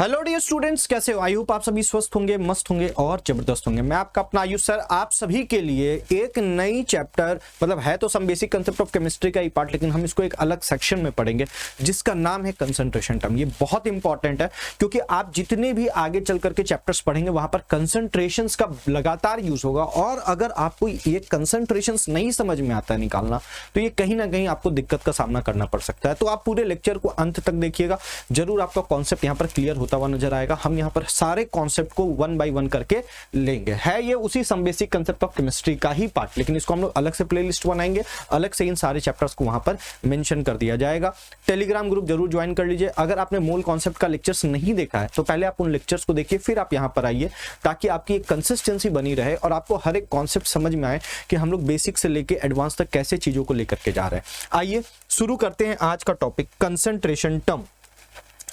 Hello dear students, कैसे हो? I hope आप सभी स्वस्थ होंगे, मस्त होंगे और जबरदस्त होंगे। मैं आपका अपना आयुष सर आप सभी के लिए एक नई चैप्टर, मतलब है तो some basic concept of chemistry का ही पार्ट, लेकिन हम इसको एक अलग सेक्शन में पढ़ेंगे जिसका नाम है कंसंट्रेशन टर्म। ये बहुत इंपॉर्टेंट है क्योंकि आप जितने भी आगे चल करके चैप्टर्स पढ़ेंगे वहां पर कंसंट्रेशंस का लगातार यूज होगा, और अगर आपको ये कंसंट्रेशंस नहीं समझ में आता है निकालना, तो ये कहीं ना कहीं आपको दिक्कत का सामना करना पड़ सकता है। तो आप पूरे लेक्चर को अंत तक देखिएगा, जरूर आपका कॉन्सेप्ट यहाँ पर क्लियर होता हुआ नजर आएगा। हम यहाँ पर सारे कॉन्सेप्ट को वन बाय वन करके लेंगे। है ये उसी some basic concept of chemistry का ही पार्ट, लेकिन इसको हम लोग अलग से प्लेलिस्ट बनाएंगे, अलग से इन सारे चैप्टर्स को वहां पर मेंशन कर दिया जाएगा। टेलीग्राम ग्रुप जरूर ज्वाइन कर लीजिए। अगर आपने मूल कॉन्सेप्ट का लेक्चर्स नहीं देखा है तो पहले आप उन लेक्चर्स को देखिए, फिर आप यहाँ पर आइए, ताकि आपकी एक कंसिस्टेंसी बनी रहे और आपको हर एक कॉन्सेप्ट समझ में आए कि हम लोग बेसिक से लेके एडवांस तक कैसे चीजों को लेकर के जा रहे हैं। आइए शुरू करते हैं आज का टॉपिक, कंसंट्रेशन टर्म।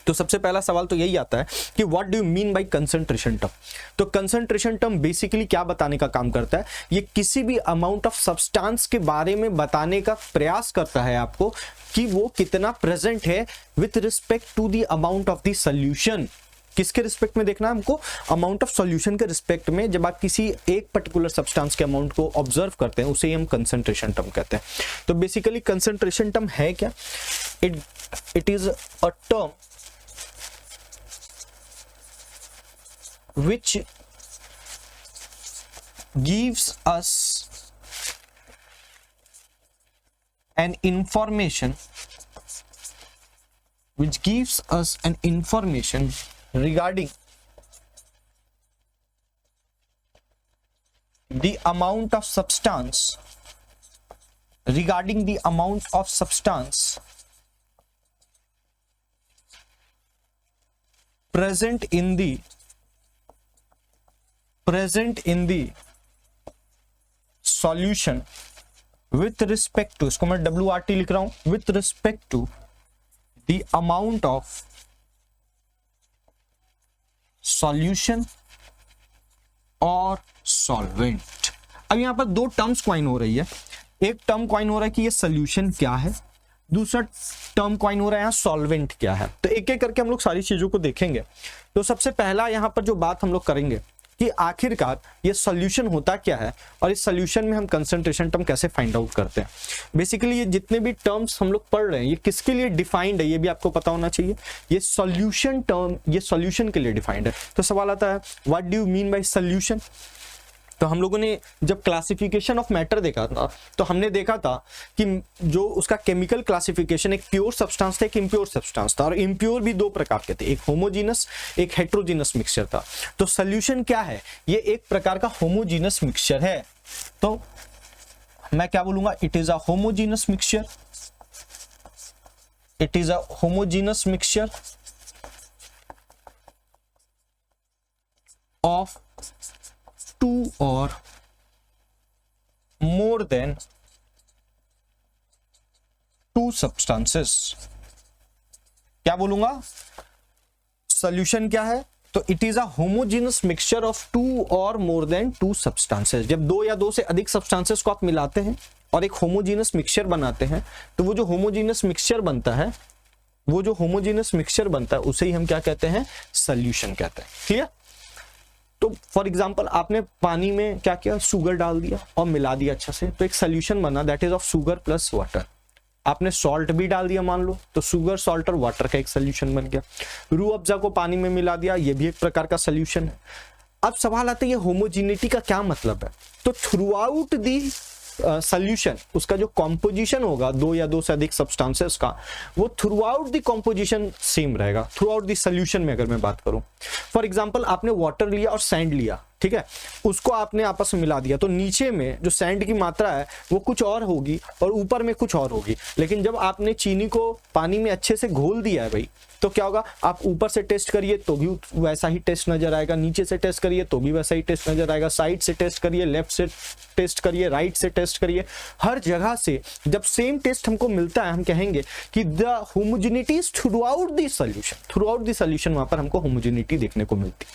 तो सबसे पहला सवाल तो यही आता है कि what do you mean by concentration term. तो कंसंट्रेशन टर्म बेसिकली क्या बताने का काम करता है? ये किसी भी अमाउंट ऑफ सब्सटेंस के बारे में बताने का प्रयास करता है आपको कि वो कितना प्रेजेंट है with respect to the amount of the solution. किसके रिस्पेक्ट में देखना है हमको? अमाउंट ऑफ सॉल्यूशन के रिस्पेक्ट में। जब आप किसी एक पर्टिकुलर सब्सटेंस के अमाउंट को ऑब्जर्व करते हैं, उसे हम कंसंट्रेशन टर्म कहते हैं। तो बेसिकली कंसंट्रेशन टर्म है क्या? It is a term which gives us an information regarding the amount of substance present in the solution with respect to, इसको मैं WRT लिख रहा हूं, with respect to the amount of solution or solvent। अब यहां पर दो terms coin हो रही है। एक टर्म क्वाइन हो रहा है कि ये सोल्यूशन क्या है, दूसरा टर्म क्वाइन हो रहा है यहाँ सॉल्वेंट क्या है। तो एक एक करके हम लोग सारी चीजों को देखेंगे। तो सबसे पहला यहां पर जो बात हम लोग करेंगे कि आखिरकार ये सॉल्यूशन होता क्या है, और इस सॉल्यूशन में हम कंसंट्रेशन टर्म कैसे फाइंड आउट करते हैं। बेसिकली ये जितने भी टर्म्स हम लोग पढ़ रहे हैं, ये किसके लिए डिफाइंड है, ये भी आपको पता होना चाहिए। ये सॉल्यूशन टर्म, ये सॉल्यूशन के लिए डिफाइंड है। तो सवाल आता है what do you mean by solution. तो हम लोगों ने जब क्लासिफिकेशन ऑफ मैटर देखा था, तो हमने देखा था कि जो उसका केमिकल क्लासिफिकेशन, एक प्योर सब्सटेंस था, एक इम्प्योर सब्सटेंस था, और इम्प्योर भी दो प्रकार के थे, एक होमोजीनस, एक हेट्रोजीनस मिक्सचर था। तो सॉल्यूशन क्या है? ये एक प्रकार का होमोजीनस मिक्सचर है। तो मैं क्या बोलूंगा? It is a homogeneous mixture. It is a homogeneous mixture of two or more than two substances। क्या बोलूंगा? सॉल्यूशन क्या है? तो it is a homogeneous mixture of two और मोर देन टू सब्सटेंसेस। जब दो या दो से अधिक सब्सटेंसेस को आप मिलाते हैं और एक होमोजेनस मिक्सचर बनाते हैं, तो वो जो होमोजेनस मिक्सचर बनता है उसे ही हम क्या कहते हैं? सॉल्यूशन कहते हैं। क्लियर? तो फॉर एग्जाम्पल आपने पानी में क्या किया? शुगर डाल दिया और मिला दिया अच्छा से, तो एक सोल्यूशन बना, that is of sugar plus water. आपने सॉल्ट भी डाल दिया मान लो, तो शुगर, सॉल्ट और वाटर का एक सोल्यूशन बन गया। रूह अफ़ज़ा को पानी में मिला दिया, ये भी एक प्रकार का सोल्यूशन है। अब सवाल आता है ये होमोजिनिटी का क्या मतलब है? तो थ्रू आउट दी सोल्यूशन, उसका जो कॉम्पोजिशन होगा दो या दो से अधिक सब्सटेंसेस का, वो through out the composition same रहेगा। थ्रू आउट द सोल्यूशन में अगर मैं बात करूं, फॉर एग्जांपल आपने वाटर लिया और सैंड लिया, ठीक है, उसको आपने आपस में मिला दिया, तो नीचे में जो सैंड की मात्रा है वो कुछ और होगी और ऊपर में कुछ और होगी। लेकिन जब आपने चीनी को पानी में अच्छे से घोल दिया है भाई, तो क्या होगा? आप ऊपर से टेस्ट करिए तो भी वैसा ही टेस्ट नजर आएगा, नीचे से टेस्ट करिए तो भी वैसा ही टेस्ट नजर आएगा, साइड से टेस्ट करिए, लेफ्ट से टेस्ट करिए, राइट से टेस्ट करिए, हर जगह से जब सेम टेस्ट हमको मिलता है, हम कहेंगे कि the homogeneity is through out the solution. Through out the solution वहां पर हमको होमोजेनिटी देखने को मिलती है।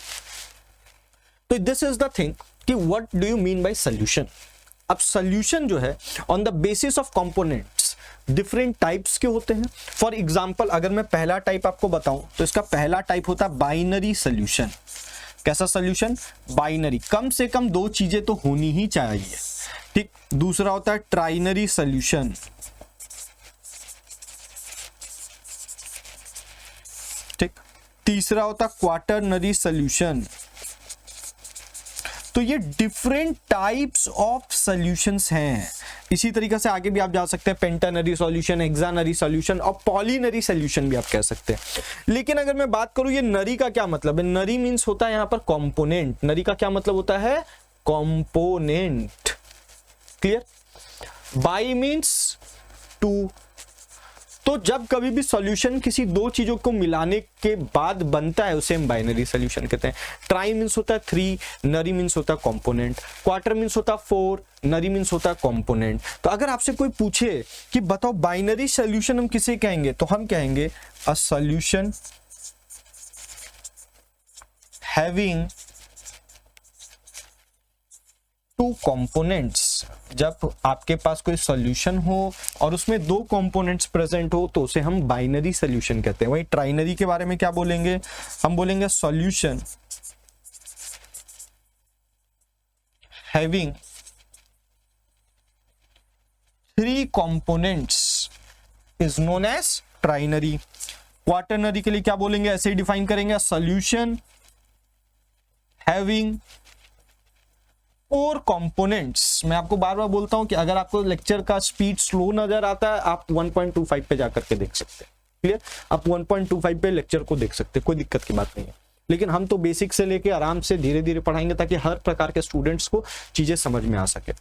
तो दिस इज द थिंग कि what do you mean by solution. अब सॉल्यूशन जो है on the basis of components, different types के होते हैं। फॉर एग्जाम्पल अगर मैं पहला टाइप आपको बताऊं तो इसका पहला टाइप होता है बाइनरी सोल्यूशन। कैसा सोल्यूशन? बाइनरी, कम से कम दो चीजें तो होनी ही चाहिए, ठीक। दूसरा होता है ट्राइनरी सोल्यूशन, ठीक। तीसरा होता है क्वाटरनरी सोल्यूशन। तो ये डिफरेंट टाइप्स ऑफ सॉल्यूशंस हैं। इसी तरीके से आगे भी आप जा सकते हैं, पेंटानरी सॉल्यूशन, हेक्सानरी सॉल्यूशन और पॉलीनरी सॉल्यूशन भी आप कह सकते हैं। लेकिन अगर मैं बात करूं ये नरी का क्या मतलब है, नरी मींस होता है यहां पर कंपोनेंट। नरी का क्या मतलब होता है? Component. Clear? Bi means two. तो जब कभी भी सॉल्यूशन किसी दो चीजों को मिलाने के बाद बनता है उसे हम बाइनरी सॉल्यूशन कहते हैं। ट्राई मींस होता है 3, नरी मींस होता है कंपोनेंट, क्वार्टर मींस होता है 4, नरी मींस होता है कंपोनेंट। तो अगर आपसे कोई पूछे कि बताओ बाइनरी सॉल्यूशन हम किसे कहेंगे, तो हम कहेंगे a solution having two components. जब आपके पास कोई सॉल्यूशन हो और उसमें दो कंपोनेंट्स प्रेजेंट हो तो उसे हम बाइनरी सॉल्यूशन कहते हैं। वही ट्राइनरी के बारे में क्या बोलेंगे? हम बोलेंगे solution having 3 components is known as ternary. Quaternary के लिए क्या बोलेंगे? ऐसे ही डिफाइन करेंगे, सॉल्यूशन हैविंग 4 कंपोनेंट्स। मैं आपको बार बार बोलता हूं कि अगर आपको लेक्चर का स्पीड स्लो नजर आता है आप 1.25 पे जाकर के देख सकते हैं। क्लियर? आप 1.25 पे लेक्चर को देख सकते हैं, कोई दिक्कत की बात नहीं है। लेकिन हम तो बेसिक से लेके आराम से धीरे धीरे पढ़ाएंगे ताकि हर प्रकार के स्टूडेंट्स को चीजें समझ में आ सके।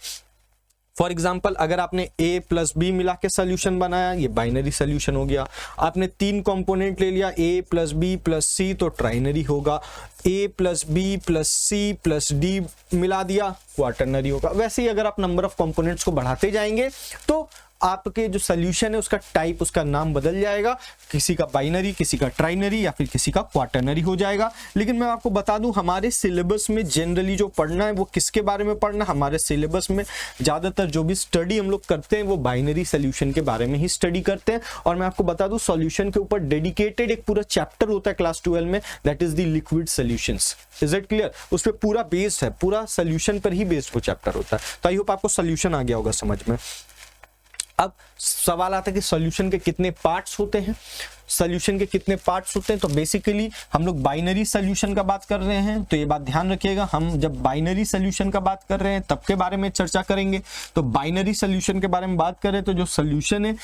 फॉर एग्जाम्पल अगर आपने a प्लस बी मिला के सोल्यूशन बनाया, ये बाइनरी सोल्यूशन हो गया। आपने 3 कंपोनेंट ले लिया, a plus B plus C, तो ट्राइनरी होगा। a plus B plus C plus D मिला दिया, क्वाटरनरी होगा। वैसे ही अगर आप नंबर ऑफ कंपोनेंट्स को बढ़ाते जाएंगे तो आपके जो सोल्यूशन है उसका टाइप, उसका नाम बदल जाएगा। किसी का बाइनरी, किसी का ट्राइनरी या फिर किसी का क्वाटरनरी हो जाएगा। लेकिन मैं आपको बता दूं हमारे सिलेबस में जनरली जो पढ़ना है वो किसके बारे में पढ़ना है? हमारे सिलेबस में ज्यादातर जो भी स्टडी हम लोग करते हैं वो बाइनरी सोल्यूशन के बारे में ही स्टडी करते हैं। और मैं आपको बता दूं सॉल्यूशन के ऊपर डेडिकेटेड एक पूरा चैप्टर होता है क्लास 12 में, that is the liquid solutions. Is it clear? उस पर पूरा बेस्ड है, पूरा सोल्यूशन पर ही बेस्ड वो चैप्टर होता है। तो आई होप आपको सोल्यूशन आ गया होगा समझ में। अब सवाल आता है कि सॉल्यूशन के कितने पार्ट्स होते हैं। सॉल्यूशन के कितने पार्ट्स होते हैं तो बेसिकली हम लोग बाइनरी सॉल्यूशन का बात कर रहे हैं, तो ये बात ध्यान रखिएगा। हम जब बाइनरी सॉल्यूशन का बात कर रहे हैं तब के बारे में चर्चा करेंगे। तो बाइनरी सॉल्यूशन के बारे में बात करें तो जो सॉल्यूशन है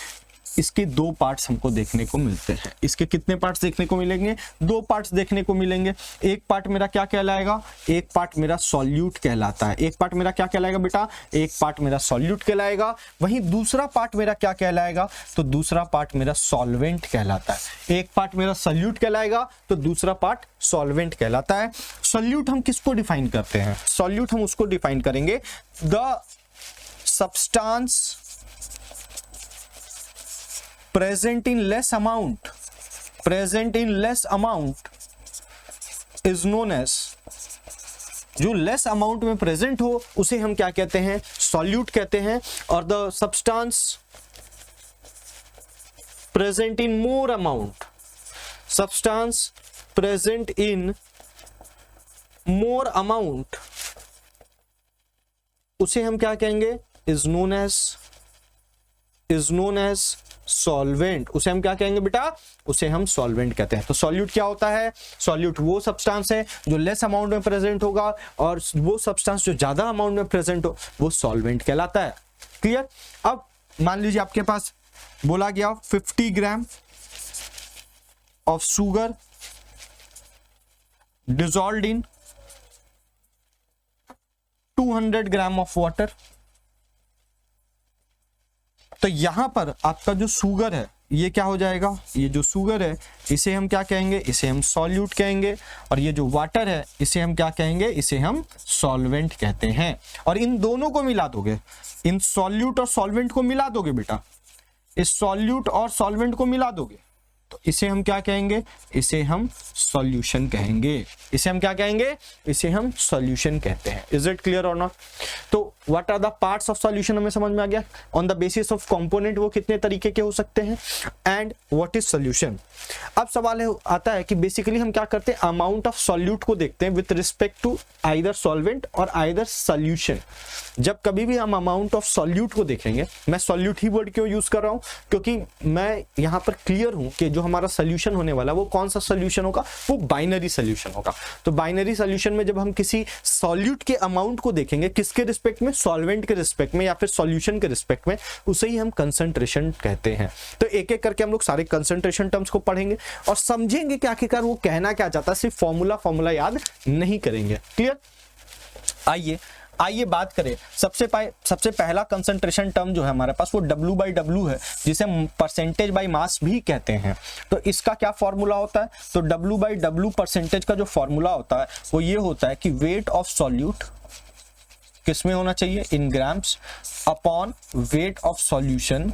इसके 2 पार्ट्स हमको देखने को मिलते हैं। इसके कितने पार्ट्स देखने को मिलेंगे? 2 पार्ट्स देखने को मिलेंगे। एक पार्ट मेरा क्या कहलाएगा? एक पार्ट मेरा सॉल्यूट कहलाता है। एक पार्ट मेरा क्या कहलाएगा बेटा? एक पार्ट मेरा सॉल्यूट कहलाएगा। वहीं दूसरा पार्ट मेरा क्या कहलाएगा? तो दूसरा पार्ट मेरा सॉल्वेंट कहलाता है। एक पार्ट मेरा सॉल्यूट कहलाएगा तो दूसरा पार्ट सॉल्वेंट कहलाता है। सॉल्यूट हम किसको डिफाइन करते हैं? सॉल्यूट हम उसको डिफाइन करेंगे, the substance present in less amount is known as, जो लेस अमाउंट में प्रेजेंट हो उसे हम क्या कहते हैं? सॉल्यूट कहते हैं। और the substance present in more amount, substance present in more amount, उसे हम क्या कहेंगे? Is known as solvent. उसे हम क्या कहेंगे बेटा? उसे हम सॉल्वेंट कहते हैं। तो सॉल्यूट क्या होता है? सॉल्यूट वो सब्सटेंस है जो लेस अमाउंट में प्रेजेंट होगा और वो सब्सटेंस जो ज्यादा अमाउंट में प्रेजेंट हो वो सॉल्वेंट कहलाता है। क्लियर? अब मान लीजिए आपके पास बोला गया 50 gram of sugar dissolved in 200 gram of water. तो यहां पर आपका जो शुगर है ये क्या हो जाएगा? ये जो शुगर है इसे हम क्या कहेंगे? इसे हम सॉल्यूट कहेंगे। और ये जो वाटर है इसे हम क्या कहेंगे? इसे हम सॉल्वेंट कहते हैं। और इन दोनों को मिला दोगे, इन सॉल्यूट और सॉल्वेंट को मिला दोगे बेटा, इस सॉल्यूट और सॉल्वेंट को मिला दोगे तो इसे हम क्या कहेंगे? इसे हम सॉल्यूशन कहेंगे। इसे हम क्या कहेंगे, इसे हम सॉल्यूशन कहते हैं। इज इट क्लियर और नॉट? तो what are the parts of solution हमें समझ में आ गया। On the basis of component वो कितने तरीके के हो सकते हैं, एंड व्हाट इज सॉल्यूशन। अब सवाल आता है कि बेसिकली हम क्या करते हैं, अमाउंट ऑफ सॉल्यूट को देखते हैं with respect to either solvent और आइदर सॉल्यूशन। जब कभी भी हम अमाउंट ऑफ सॉल्यूट को देखेंगे, मैं सॉल्यूट ही वर्ड क्यों यूज कर रहा हूं, क्योंकि मैं यहां पर क्लियर हूं कि जो हमारा सॉल्यूशन होने वाला वो कौन सा सॉल्यूशन होगा, वो बाइनरी सॉल्यूशन होगा। तो बाइनरी सॉल्यूशन में जब हम किसी सॉल्यूट के अमाउंट को देखेंगे, किसके रिस्पेक्ट में, सॉल्वेंट के रिस्पेक्ट में या फिर सॉल्यूशन के रिस्पेक्ट में, उसे ही हम कंसंट्रेशन कहते हैं। तो एक एक करके हम लोग सारे कंसंट्रेशन टर्म्स को पढ़ेंगे और समझेंगे कि आखिरकार वो कहना क्या चाहता है, सिर्फ फॉर्मूला याद नहीं करेंगे। क्लियर? आइए बात करें। सबसे पहला कंसंट्रेशन टर्म जो है हमारे पास वो W/W है, जिसे परसेंटेज बाय मास भी कहते हैं। तो इसका क्या फॉर्मूला होता है, तो W/W परसेंटेज का जो फॉर्मूला होता है वो ये होता है कि वेट ऑफ सॉल्यूट किस में होना चाहिए, in grams, upon weight of solution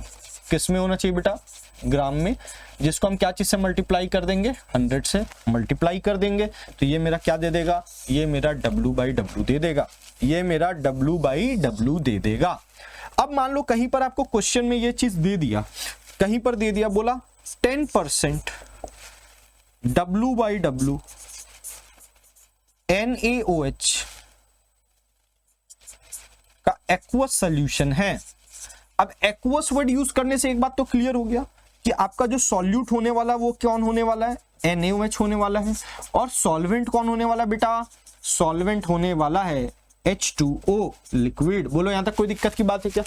किस में होना चाहिए बेटा, ग्राम में, जिसको हम क्या चीज से मल्टीप्लाई कर देंगे, 100 से मल्टीप्लाई कर देंगे। तो ये मेरा क्या दे देगा, ये मेरा W/W दे देगा, ये मेरा W/W दे देगा। अब मान लो कहीं पर आपको क्वेश्चन में ये चीज दे दिया, कहीं पर दे दिया, बोला 10% W/W NaOH का एक्वस सॉल्यूशन है। अब एक्वस वर्ड यूज करने से एक बात तो क्लियर हो गया कि आपका जो सॉल्यूट होने वाला वो कौन होने वाला है, NaOH होने वाला है, और सॉल्वेंट कौन होने वाला है बेटा, सॉल्वेंट होने वाला है H2O लिक्विड। बोलो यहां तक कोई दिक्कत की बात है क्या?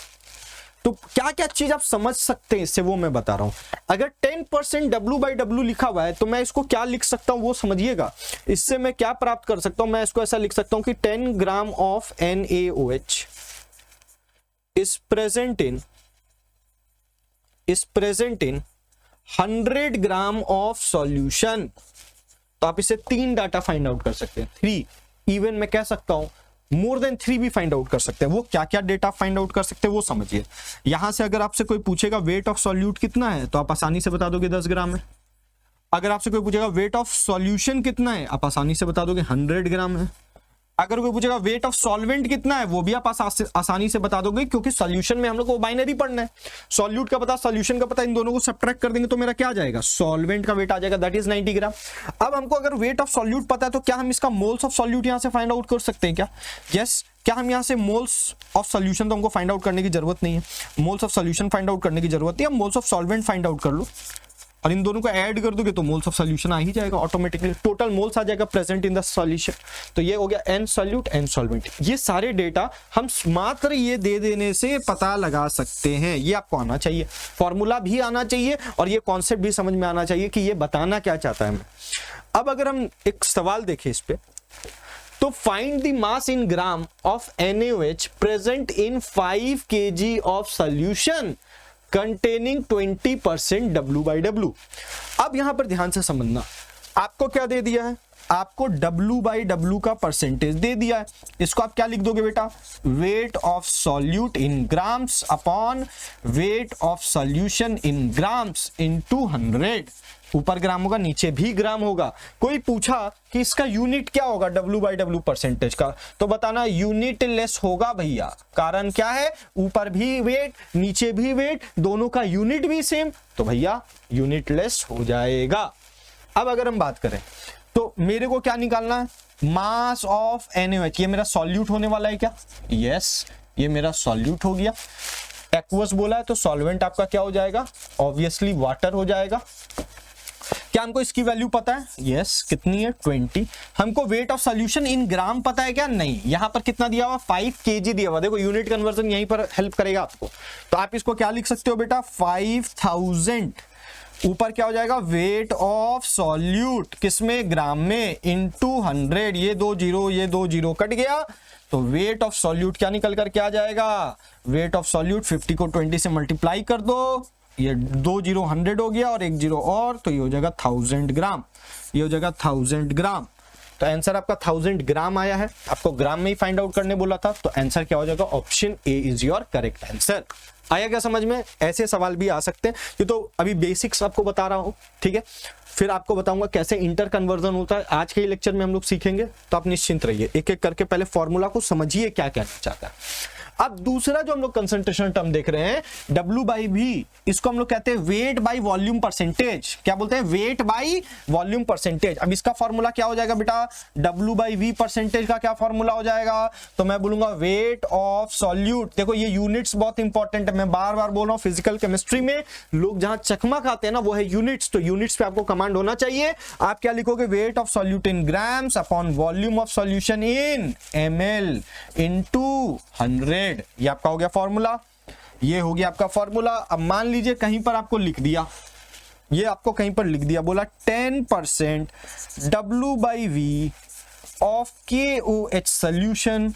तो क्या क्या चीज आप समझ सकते हैं इससे, वो मैं बता रहा हूं। अगर 10% W/W लिखा हुआ है तो मैं इसको क्या लिख सकता हूं वो समझिएगा। इससे मैं क्या प्राप्त कर सकता हूं, मैं इसको ऐसा लिख सकता हूं कि 10 gram of NaOH is present in 100 gram of solution. तो आप इसे 3 डाटा फाइंड आउट कर सकते हैं, 3, इवन मैं कह सकता हूं मोर देन 3 भी फाइंड आउट कर सकते हैं। वो क्या क्या डेटा फाइंड आउट कर सकते हैं वो समझिए। यहां से अगर आपसे कोई पूछेगा वेट ऑफ सॉल्यूट कितना है, तो आप आसानी से बता दोगे 10 ग्राम है। अगर आपसे कोई पूछेगा वेट ऑफ सॉल्यूशन कितना है, आप आसानी से बता दोगे 100 ग्राम है। अगर कोई पूछेगा वेट ऑफ सॉल्वेंट कितना है, वो भी आप आसानी से बता दोगे, क्योंकि सॉल्यूशन में हम लोग को बाइनरी पढ़ना है। सॉल्यूट का पता, सॉल्यूशन का पता, इन दोनों को सब्ट्रैक्ट कर देंगे तो मेरा क्या आ जाएगा, सॉल्वेंट का वेट आ जाएगा, दैट इज 90 ग्राम। अब हमको अगर वेट ऑफ सॉल्यूट पता है तो क्या हम इसका मोल्स ऑफ सॉल्यूट यहां से फाइंड आउट कर सकते हैं क्या? यस। क्या हम यहां से मोल्स ऑफ सॉल्यूशन तो हमको फाइंड आउट करने की जरूरत नहीं है, moles of solution find out करने की जरूरत है, moles of solvent find out कर लो और इन दोनों को ऐड कर दोगे तो मोल्स ऑफ सॉल्यूशन आ ही जाएगा ऑटोमेटिकली, टोटल मोल्स आ जाएगा प्रेजेंट इन द सॉल्यूशन। तो ये हो गया एन सॉल्यूट एन सॉल्वेंट। ये सारे डेटा हम मात्र ये दे देने से पता लगा सकते हैं। ये आपको आना चाहिए, फॉर्मूला भी आना चाहिए और ये कॉन्सेप्ट भी समझ में आना चाहिए कि ये बताना क्या चाहता है हमें। अब अगर हम एक सवाल देखें इस पे, तो find the mass in gram of NaOH present in 5 kg of solution containing 20% W/W। अब यहां पर ध्यान से समझना, आपको क्या दे दिया है, आपको W/W का परसेंटेज दे दिया है। इसको आप क्या लिख दोगे बेटा, weight of solute in grams upon weight of solution in grams into 100। ऊपर ग्राम होगा, नीचे भी ग्राम होगा। कोई पूछा कि इसका यूनिट क्या होगा W/W परसेंटेज का, तो बताना यूनिट लेस होगा भैया। कारण क्या है, ऊपर भी वेट नीचे भी वेट, दोनों का यूनिट भी सेम, तो भैया यूनिट लेस हो जाएगा। अब अगर हम बात करें तो मेरे को क्या निकालना है, मास ऑफ NaOH। ये मेरा सॉल्यूट होने वाला है क्या, यस, ये मेरा सॉल्यूट हो गया। एक्वस बोला है तो सॉल्वेंट आपका क्या हो जाएगा, ऑब्वियसली वाटर हो जाएगा। क्या हमको इसकी वैल्यू पता है, यस, कितनी है, 20। हमको वेट ऑफ सॉल्यूशन इन ग्राम पता है क्या, नहीं। यहां पर कितना दिया हुआ, 5 kg दिया हुआ। देखो यूनिट कन्वर्जन यहीं पर हेल्प करेगा आपको। तो आप इसको क्या लिख सकते हो बेटा, 5000। ऊपर क्या हो जाएगा, वेट ऑफ सॉल्यूट किसमें, ग्राम में, इनटू 100। ये 2 0 कट गया, तो वेट ऑफ सॉल्यूट क्या निकल कर क्या जाएगा, वेट ऑफ सॉल्यूट 50 को 20 से मल्टीप्लाई कर दो, ये 2 0 100 हो गया और 1 0 और, तो ये हो जाएगा 1000 ग्राम। ये हो जाएगा 1000 ग्राम। तो आंसर आपका 1000 ग्राम आया है। आपको ग्राम में ही फाइंड आउट करने बोला था, तो आंसर क्या हो जाएगा, option A is your correct answer. आया क्या समझ में? ऐसे सवाल भी आ सकते हैं। ये तो अभी बेसिक्स आपको बता रहा हूं, ठीक है। फिर आपको बताऊंगा कैसे इंटर कन्वर्जन होता है, आज के ही लेक्चर में हम लोग सीखेंगे। तो आप निश्चिंत रहिए, एक एक करके पहले फॉर्मूला को समझिए क्या कहना चाहता है। अब दूसरा जो हम लोग कंसंट्रेशन टर्म देख रहे हैं, W/V, इसको हम लोग कहते हैं वेट बाय वॉल्यूम परसेंटेज। क्या बोलते हैं? Weight by volume percentage. अब इसका फॉर्मूला क्या हो जाएगा बेटा? W/V परसेंटेज का क्या फॉर्मूला हो जाएगा? तो मैं बोलूंगा वेट ऑफ सॉल्यूट। देखो ये यूनिट्स बहुत इंपॉर्टेंट है, मैं बार बार बोल रहा हूं, फिजिकल केमिस्ट्री में लोग जहां चकमा खाते हैं ना वो है यूनिट्स। तो यूनिट्स पे आपको कमांड होना चाहिए। आप क्या लिखोगे? Weight of solute in grams upon volume of solution in ml into 100। ये आपका हो गया फॉर्मूला, ये हो गया आपका फॉर्मूला। अब मान लीजिए कहीं पर आपको लिख दिया, ये आपको कहीं पर लिख दिया, बोला 10% W/V of KOH solution,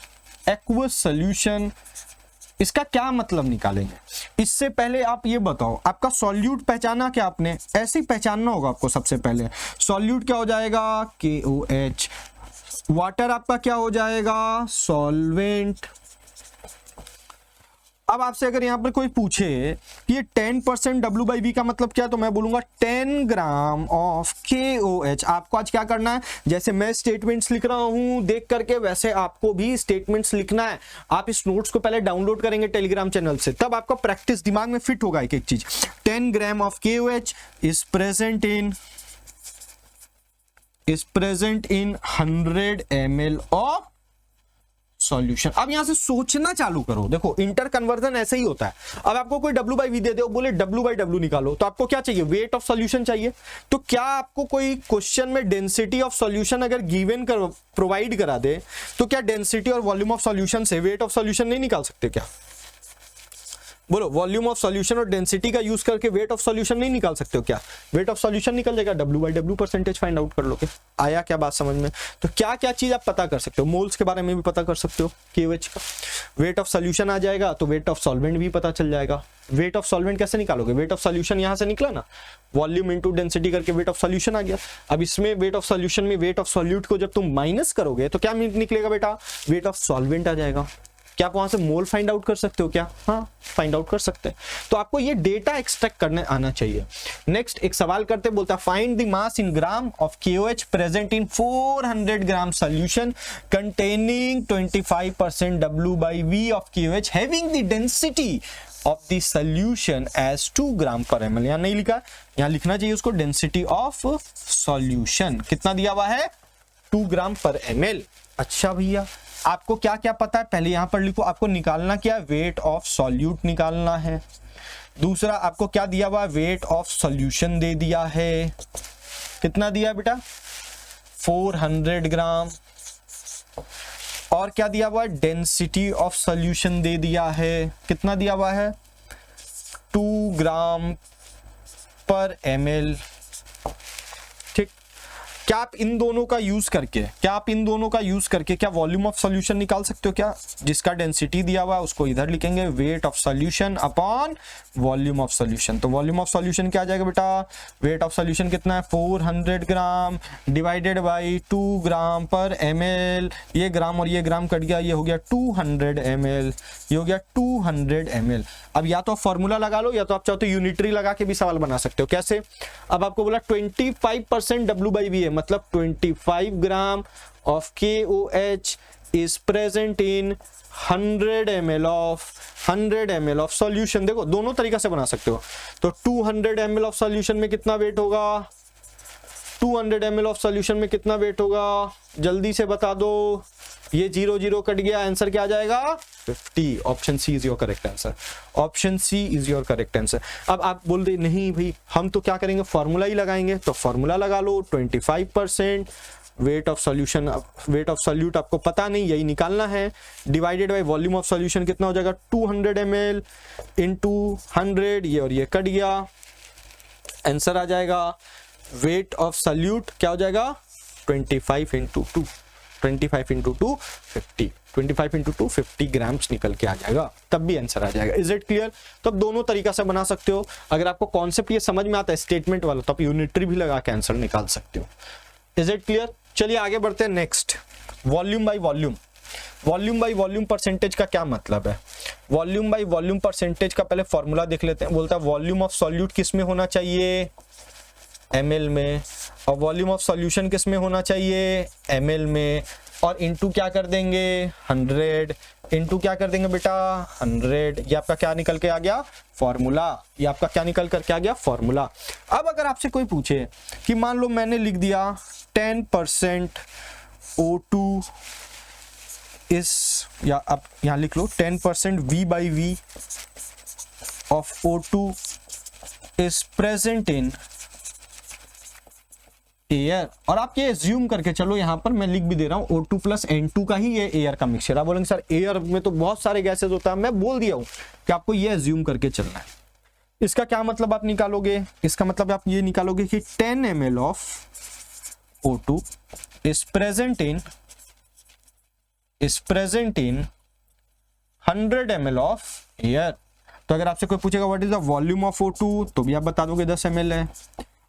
aqueous solution. इसका क्या मतलब निकालेंगे? इससे पहले आप ये बताओ, आपका सॉल्यूट पहचाना क्या आपने? ऐसे ही पहचानना होगा आपको। सबसे पहले सॉल्यूट क्या हो जाएगा? KOH। वाटर आपका क्या हो जाएगा? सॉल्वेंट। अब आपसे अगर यहां पर कोई पूछे कि ये 10% W/V का मतलब क्या, तो मैं बोलूंगा 10 ग्राम ऑफ KOH। आपको आज क्या करना है? जैसे मैं स्टेटमेंट्स लिख रहा हूं देख करके, वैसे आपको भी स्टेटमेंट्स लिखना है। आप इस नोट्स को पहले डाउनलोड करेंगे टेलीग्राम चैनल से, तब आपका प्रैक्टिस दिमाग में फिट होगा एक एक चीज। 10 ग्राम of KOH is present in 100 ml of solution. अब यहां से सोचना चालू करो। देखो इंटर कन्वर्जन ऐसे ही होता है। अब आपको कोई W/V दे दे, बोले W/W निकालो, तो आपको क्या चाहिए? वेट ऑफ सॉल्यूशन चाहिए। तो क्या आपको कोई क्वेश्चन में डेंसिटी ऑफ सॉल्यूशन अगर गिवन कर प्रोवाइड करा दे, तो क्या डेंसिटी और वॉल्यूम ऑफ सॉल्यूशन से वेट ऑफ सॉल्यूशन नहीं निकाल सकते क्या? बोलो, वॉल्यूम ऑफ सॉल्यूशन और डेंसिटी का यूज करके वेट ऑफ सॉल्यूशन नहीं निकाल सकते हो क्या? वेट ऑफ सॉल्यूशन निकल जाएगा, W/W परसेंटेज फाइंड आउट कर लोगे। आया क्या बात समझ में? तो क्या क्या चीज आप पता कर सकते हो? मोल्स के बारे में भी पता कर सकते हो, KOH का। वेट ऑफ सॉल्यूशन आ जाएगा तो वेट ऑफ सॉल्वेंट भी पता चल जाएगा। वेट ऑफ सॉल्वेंट कैसे निकालोगे? वेट ऑफ सॉल्यूशन यहां से निकला ना, वॉल्यूम इंटू डेंसिटी करके वेट ऑफ सॉल्यूशन आ गया। अब इसमें वेट ऑफ सॉल्यूशन में वेट ऑफ सॉल्यूट को जब तुम माइनस करोगे तो क्या निकलेगा बेटा? वेट ऑफ सॉल्वेंट आ जाएगा। क्या आप वहां से मोल फाइंड आउट कर सकते हो क्या? हाँ, फाइंड आउट कर सकते हैं। तो आपको ये डेटा एक्सट्रैक्ट करने आना चाहिए। नेक्स्ट एक सवाल करते, बोलता find the mass in gram of KOH present in 400 gram solution containing 25% W/V of KOH having the density of the solution as 2 gram per ml। यहां नहीं लिखा, यहां लिखना चाहिए उसको डेंसिटी ऑफ सॉल्यूशन। कितना दिया हुआ है? 2 ग्राम पर ml। अच्छा भैया, आपको क्या क्या पता है पहले यहां पर लिखो। आपको निकालना क्या है? वेट ऑफ सॉल्यूट निकालना है। दूसरा आपको क्या दिया हुआ? वेट ऑफ सॉल्यूशन दे दिया है। कितना दिया बेटा? 400 ग्राम। और क्या दिया हुआ? डेंसिटी ऑफ सॉल्यूशन दे दिया है। कितना दिया हुआ है? 2 ग्राम पर ml। ठीक, क्या आप इन दोनों का यूज करके क्या वॉल्यूम ऑफ सॉल्यूशन निकाल सकते हो क्या? जिसका डेंसिटी दिया हुआ है उसको इधर लिखेंगे, weight of solution upon volume of solution. तो वॉल्यूम ऑफ सॉल्यूशन क्या आ जाएगा बेटा? वेट ऑफ सॉल्यूशन कितना है? 400 gram divided by 2 gram per ml। ये ग्राम और ये ग्राम कट गया, ये हो गया 200 ml, ये हो गया 200 ml। अब या तो आप फॉर्मूला लगा लो, या तो आप चाहो तो यूनिटरी लगा के भी सवाल बना सकते हो। कैसे? अब आपको बोला 25% W/V है, मतलब 25 ग्राम of KOH is present in 100 ml of solution. देखो दोनों तरीका से बना सकते हो। तो 200 ml ऑफ सॉल्यूशन में कितना वेट होगा? 200 ml ऑफ सॉल्यूशन में कितना वेट होगा? जल्दी से बता दो। ये 0 0 कट गया, आंसर क्या आ जाएगा? 50। Option C is your correct answer. Option C is your correct answer. अब आप बोल रहे नहीं भाई हम तो क्या करेंगे, फॉर्मूला ही लगाएंगे। तो फॉर्मूला लगा लो, 25% weight of solution, weight of solute आपको पता नहीं, यही निकालना है, divided by volume of solution कितना हो जाएगा? 200 ml इंटू 100। ये और ये कट गया, आंसर आ जाएगा वेट ऑफ सॉल्यूट क्या हो जाएगा? 25 इंटू 2, 25 इंटू 2 50, 25 इंटू 2 50 ग्राम्स निकल के आ जाएगा, तब भी आंसर आ जाएगा। Is it clear? तो आप दोनों तरीका से बना सकते हो। अगर आपको कॉन्सेप्ट ये समझ में आता है स्टेटमेंट वाला, तो आप यूनिटरी भी लगा के आंसर निकाल सकते हो। Is it clear? चलिए आगे बढ़ते हैं। Next, volume by volume. Volume by volume percentage का क्या मतलब है? वॉल्यूम बाई वॉल्यूम परसेंटेज का पहले फॉर्मूला देख लेते हैं। बोलता है वॉल्यूम ऑफ सॉल्यूट किस में होना चाहिए, ml में, और वॉल्यूम ऑफ सॉल्यूशन किस में होना चाहिए, ml में, और इनटू क्या कर देंगे 100, इनटू क्या कर देंगे बेटा 100। ये आपका क्या निकल के आ गया फॉर्मूला, ये आपका क्या निकल कर के आ गया फॉर्मूला। अब अगर आपसे कोई पूछे कि मान लो मैंने लिख दिया 10% O2 इस, या आप यहां लिख लो 10% V/V of O2 is present in air, और आप ये एज्यूम करके चलो, यहां पर मैं लिख भी दे रहा हूं O2 प्लस N2 का ही ये एयर का मिक्सचर। आप बोलेंगे सर एयर में तो बहुत सारे गैसेस होता है, मैं बोल दिया हूं कि आपको ये एज्यूम करके चलना है। इसका क्या मतलब आप निकालोगे, इसका मतलब आप ये निकालोगे कि 10 ml of O2 is present in 100 ml of air. तो अगर आपसे कोई पूछेगा what is the volume of O2 तो भी आप बता दोगे 10 ml है।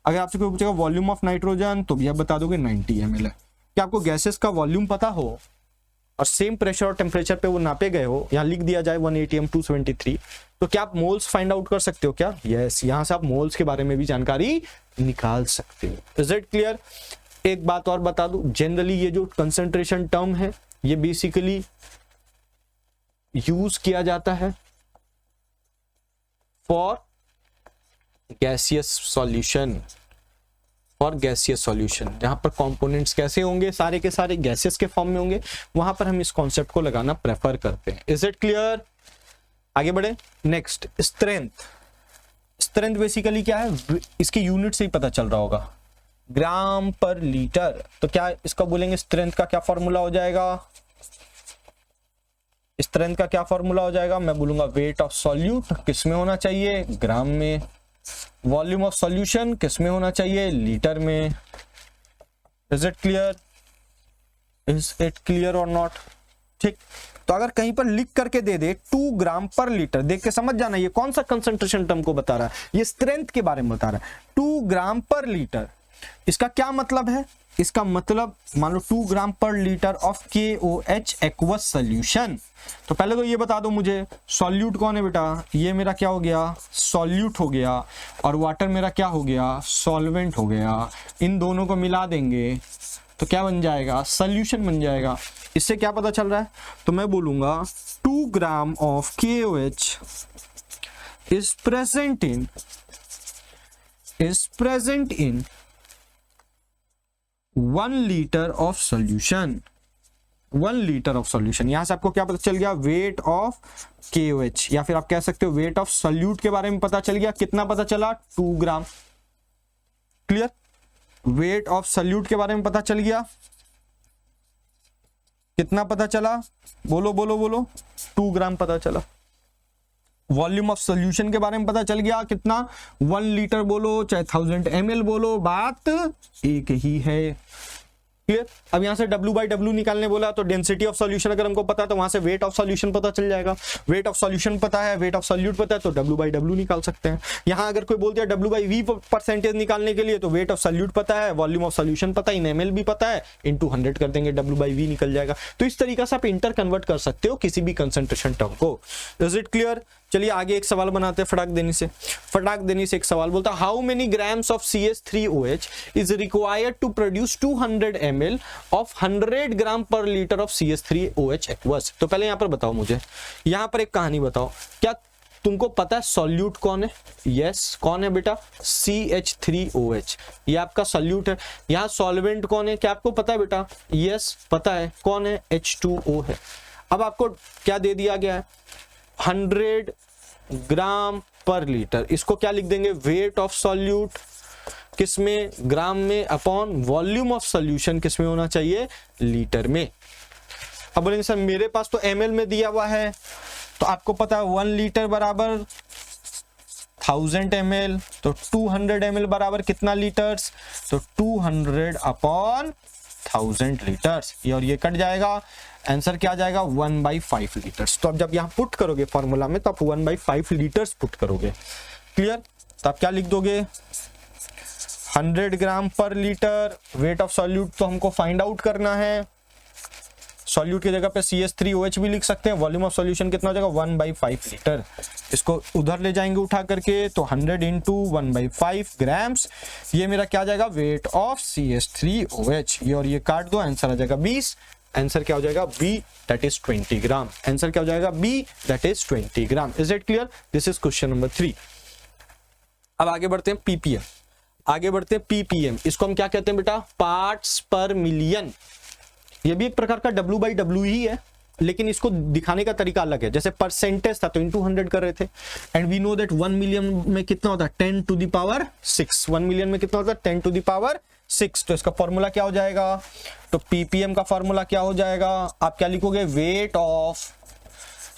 अगर आपसे कोई पूछेगा वॉल्यूम ऑफ नाइट्रोजन तो भी आप बता दोगे 90 ml है। क्या आपको गैसेस का वॉल्यूम पता हो और सेम प्रेशर और टेम्परेचर पे वो नापे गए हो, यहाँ लिख दिया जाए 1 atm 273, तो क्या आप मोल्स फाइंड आउट कर सकते हो क्या? यस, यहाँ से आप मोल्स के बारे में भी जानकारी निकाल सकते हो। Is it clear? एक बात और बता दूं, जनरली ये जो कंसंट्रेशन टर्म है ये बेसिकली यूज किया जाता है for gaseous solution, for gaseous solution, जहां पर कंपोनेंट्स कैसे होंगे, सारे के सारे गैसेस के फॉर्म में होंगे, वहां पर हम इस कॉन्सेप्ट को लगाना प्रेफर करते हैं। Is it clear? आगे बढ़े। Next, strength. स्ट्रेंथ बेसिकली क्या है, इसकी यूनिट से ही पता चल रहा होगा, ग्राम पर लीटर। तो क्या इसका बोलेंगे स्ट्रेंथ का क्या फॉर्मूला हो जाएगा, स्ट्रेंथ का क्या फॉर्मूला हो जाएगा, मैं बोलूंगा वेट ऑफ सॉल्यूट किस में होना चाहिए, ग्राम में, वॉल्यूम ऑफ सॉल्यूशन किस में होना चाहिए, लीटर में। Is it clear? Is it clear और नॉट? ठीक, तो अगर कहीं पर लिख करके दे दे 2 ग्राम पर लीटर, देख के समझ जाना ये कौन सा कंसंट्रेशन टर्म को बता रहा है, ये स्ट्रेंथ के बारे में बता रहा है। 2 ग्राम पर लीटर, इसका क्या मतलब है, इसका मतलब मान लो 2 gram per litre of KOH aqueous solution. तो पहले तो ये बता दो मुझे सॉल्यूट कौन है बेटा, ये मेरा क्या हो गया सॉल्यूट हो गया, और वाटर मेरा क्या हो गया सॉल्वेंट हो गया। इन दोनों को मिला देंगे तो क्या बन जाएगा सॉल्यूशन बन जाएगा। इससे क्या पता चल रहा है, तो मैं बोलूंगा 2 ग्राम of KOH is present in 1 litre of solution. 1 litre of solution, यहां से आपको क्या पता चल गया वेट ऑफ KOH, या फिर आप कह सकते हो वेट ऑफ सॉल्यूट के बारे में पता चल गया। कितना पता चला 2 ग्राम। क्लियर? वेट ऑफ सॉल्यूट के बारे में पता चल गया, कितना पता चला, बोलो बोलो बोलो 2 ग्राम पता चला। वॉल्यूम ऑफ सॉल्यूशन के बारे में पता चल गया, कितना 1 लीटर बोलो चाहे 1000 ml बोलो, बात एक ही है। क्लियर? अब यहां से W/W निकालने बोला तो डेंसिटी ऑफ सॉल्यूशन अगर हमको पता है तो वहां से वेट ऑफ सॉल्यूशन पता चल जाएगा। वेट ऑफ सॉल्यूशन पता है, वेट ऑफ सॉल्यूट पता है, तो W/W निकाल सकते हैं। यहां अगर कोई बोल दिया W/V परसेंटेज निकालने के लिए तो वेट ऑफ सॉल्यूट पता है, वॉल्यूम ऑफ सॉल्यूशन पता है, इन ml भी पता है, इनटू 100 कर देंगे W/V निकल जाएगा। तो इस तरीके से आप इंटर कन्वर्ट कर सकते हो किसी भी कंसंट्रेशन टर्म को। Is it clear? चलिए आगे एक सवाल बनाते हैं फटाक देने से एक सवाल बोलता है how many grams of CH3OH is required to produce 200 ml of 100 gram per litre of CH3OH aqueous. तो पहले यहां पर बताओ मुझे, यहां पर एक कहानी बताओ, क्या तुमको पता है सॉल्यूट कौन है? यस, कौन है बेटा CH3OH, ये आपका सॉल्यूट है। यहां सॉल्वेंट कौन है, क्या आपको पता है बेटा? यस पता है, कौन है? H2O है। अब आपको क्या दे दिया गया है 100 ग्राम पर लीटर, इसको क्या लिख देंगे वेट ऑफ सॉल्यूट किसमें ग्राम में अपॉन वॉल्यूम ऑफ सॉल्यूशन किसमें होना चाहिए लीटर में। अब बोलेंगे सर मेरे पास तो ml में दिया हुआ है, तो आपको पता है 1 लीटर बराबर 1000 ml, तो 200 ml बराबर कितना लीटर्स, तो 200 अपॉन 1000 लीटर्स, ये और ये कट जाएगा, आंसर क्या आ जाएगा 1/5 लीटर्स। तो अब जब यहां पुट करोगे फॉर्मूला में तो आप 1/5 लीटर्स पुट करोगे। क्लियर? तो आप क्या लिख दोगे 100 gram per litre, weight of solute तो हमको फाइंड आउट करना है, सॉल्यूट की जगह पे CH3OH भी लिख सकते हैं। वॉल्यूम ऑफ सॉल्यूशन कितना हो जाएगा 1/5 लीटर। इसको उधर ले जाएंगे उठा करके तो 100 इंटू 1/5 ग्राम्स, ये मेरा क्या आ जाएगा वेट ऑफ CH3OH। ये और ये काट दो, आंसर आ जाएगा 20। आंसर क्या हो जाएगा B, that is 20 gram. Answer क्या हो जाएगा B, that is 20 gram. Is it clear? This is question number 3। अब आगे बढ़ते हैं PPM। आगे बढ़ते हैं PPM, इसको हम क्या कहते हैं बेटा? पार्ट्स पर मिलियन। ये भी एक प्रकार का W/W ही है, लेकिन इसको दिखाने का तरीका अलग है। जैसे परसेंटेज था तो इंटू 100 कर रहे थे, and we know that 1 million में कितना होता है 10⁶। 1 मिलियन में कितना होता है 10⁶। तो इसका फॉर्मूला क्या हो जाएगा? तो PPM का फॉर्मूला क्या हो जाएगा? आप क्या लिखोगे? Weight of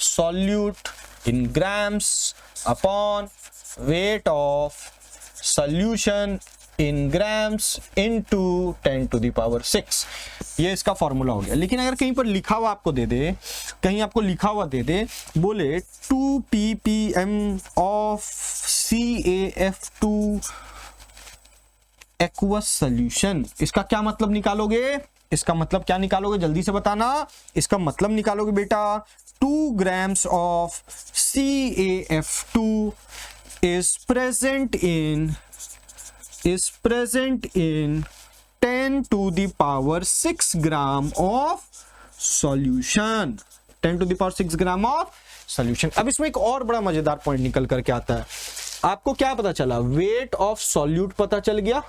solute in grams upon weight of solution in grams into 10⁶। ये इसका फॉर्मूला हो गया। लेकिन अगर कहीं पर लिखा हुआ आपको दे दे, कहीं आपको लिखा हुआ दे दे, बोले 2 ppm of CaF2 aqueous solution, इसका क्या मतलब निकालोगे? इसका मतलब क्या निकालोगे? जल्दी से बताना। इसका मतलब निकालोगे बेटा 2 grams of CaF2 is present in 10⁶ gram of solution. 10⁶ gram of solution. अब इसमें एक और बड़ा मजेदार पॉइंट निकल करके आता है। आपको क्या पता चला? वेट ऑफ सॉल्यूट पता चल गया,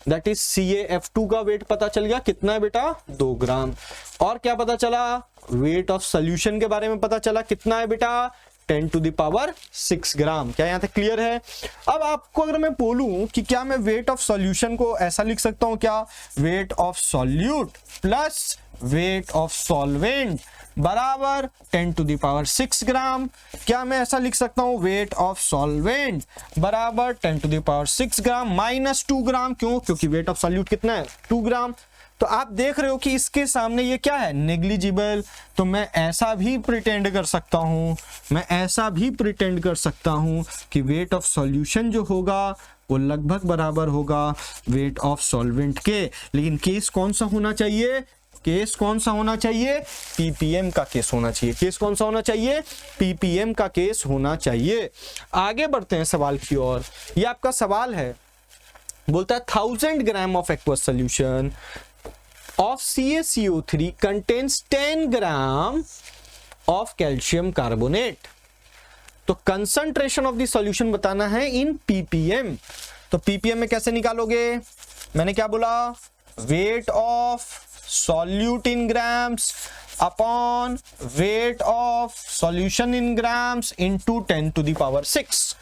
दैट इज CaF2 का वेट पता चल गया। कितना है बेटा? 2 ग्राम। और क्या पता चला? वेट ऑफ सॉल्यूशन के बारे में पता चला। कितना है बेटा? 10⁶ ग्राम। क्या यहां तक क्लियर है? अब आपको अगर मैं बोलूं कि क्या मैं वेट ऑफ सॉल्यूशन को ऐसा लिख सकता हूं क्या? Weight of solute plus weight of solvent बराबर 10⁶ ग्राम। क्या मैं ऐसा लिख सकता हूं? वेट ऑफ सॉल्वेंट बराबर 10⁶ ग्राम माइनस 2 ग्राम। क्यों? क्योंकि वेट ऑफ सॉल्यूट कितना है? 2 ग्राम। तो आप देख रहे हो कि इसके सामने ये क्या है? नेग्लिजिबल। तो मैं ऐसा भी प्रिटेंड कर सकता हूं, मैं ऐसा भी प्रिटेंड कर सकता हूं कि वेट ऑफ सॉल्यूशन जो होगा वो लगभग बराबर होगा वेट ऑफ सॉल्वेंट के। लेकिन केस कौन सा होना चाहिए? केस कौन सा होना चाहिए? PPM का केस होना चाहिए। केस कौन सा होना चाहिए? PPM का केस होना चाहिए। आगे बढ़ते हैं सवाल की ओर। ये आपका सवाल है, बोलता है 1000 gram of aqueous solution of CaCO3 contains 10 gram of calcium carbonate। तो कंसंट्रेशन ऑफ द सॉल्यूशन बताना है इन PPM। तो PPM में कैसे निकालोगे? मैंने क्या बोला? Weight of solute in grams upon weight of solution in grams into 10⁶।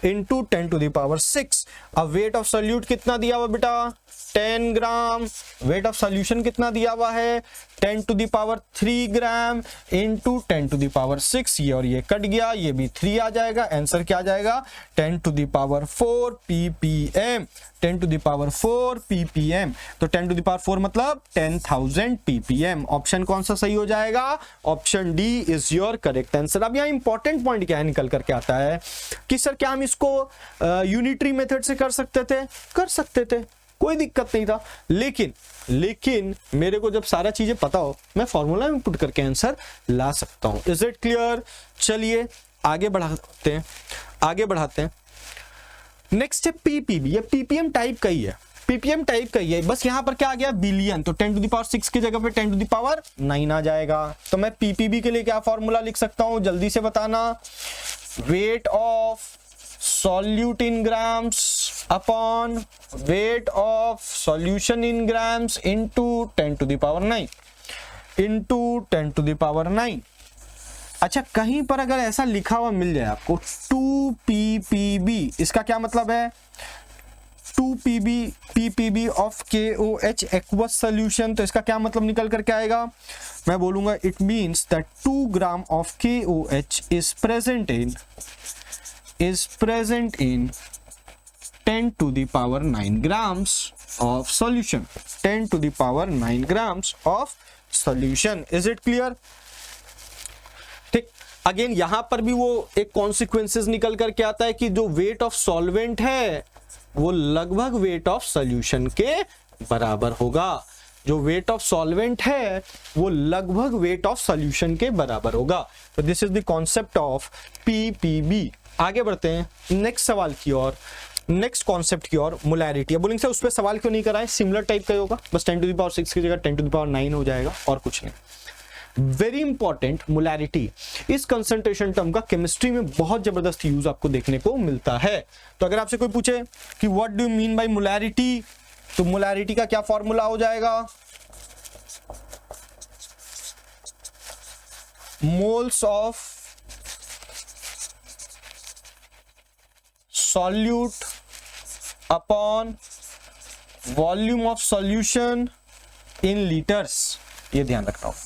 Into 10⁶। अब वेट ऑफ सॉल्यूट कितना दिया हुआ बेटा? 10 ग्राम। वेट ऑफ सॉल्यूशन कितना दिया हुआ है? 10⁻³ ग्राम इंटू 10⁶। ये और ये कट गया, ये भी 3 आ जाएगा। आंसर क्या आ जाएगा? 10⁴ ppm। 10⁴ ppm। तो 10⁴ मतलब 10,000 ppm। ऑप्शन कौन सा सही हो जाएगा? Option D is your correct answer. अब यहाँ इंपॉर्टेंट पॉइंट क्या है निकल करके आता है कि सर क्या हम इसको यूनिटरी मेथड से कर सकते थे? कर सकते थे, कोई दिक्कत नहीं था। लेकिन मेरे को जब सारा चीजें पता हो, मैं फॉर्मूला में पुट करके आंसर ला सकता हूं। Is it clear? चलिए आगे बढ़ाते हैं। नेक्स्ट है PPB। ये PPM टाइप का ही है, PPM टाइप का ही है, बस यहां पर क्या आ गया? बिलियन। तो 10⁶ की जगह पे 10⁹ आ जाएगा। तो मैं PPB के लिए क्या फॉर्मूला लिख सकता हूं? जल्दी से बताना। Weight of solute in grams upon weight of solution in grams into 10⁹ into 10⁹। अच्छा, कहीं पर अगर ऐसा लिखा हुआ मिल जाए आपको 2 ppb, इसका क्या मतलब है? 2 ppb of KOH aqueous solution. तो इसका क्या मतलब निकल करके आएगा? मैं बोलूंगा it means that 2 gram of KOH is present in 10⁹ grams of solution। 10⁹ grams of solution। Is it clear? ठीक। अगेन यहां पर भी वो एक कॉन्सिक्वेंसेस निकल करके आता है कि जो वेट ऑफ सॉल्वेंट है वो लगभग वेट ऑफ सॉल्यूशन के बराबर होगा। जो वेट ऑफ सॉल्वेंट है वो लगभग वेट ऑफ सॉल्यूशन के बराबर होगा। तो this is the concept of PPB. आगे बढ़ते हैं नेक्स्ट सवाल की ओर, नेक्स्ट कॉन्सेप्ट की ओर, मोलैरिटी। अब बोलेंगे सर उस पर सवाल क्यों नहीं कराए, सिमिलर टाइप का ही होगा, बस 10⁶ की जगह 10⁹ हो जाएगा और कुछ नहीं। वेरी इंपॉर्टेंट, मोलैरिटी इस कंसंट्रेशन टर्म का केमिस्ट्री में बहुत जबरदस्त यूज आपको देखने को मिलता है। तो अगर आपसे कोई पूछे कि what do you mean by molarity, तो मोलैरिटी का क्या फॉर्मूला हो जाएगा, moles of solute upon volume of solution in litres. ये ध्यान रखना होगा,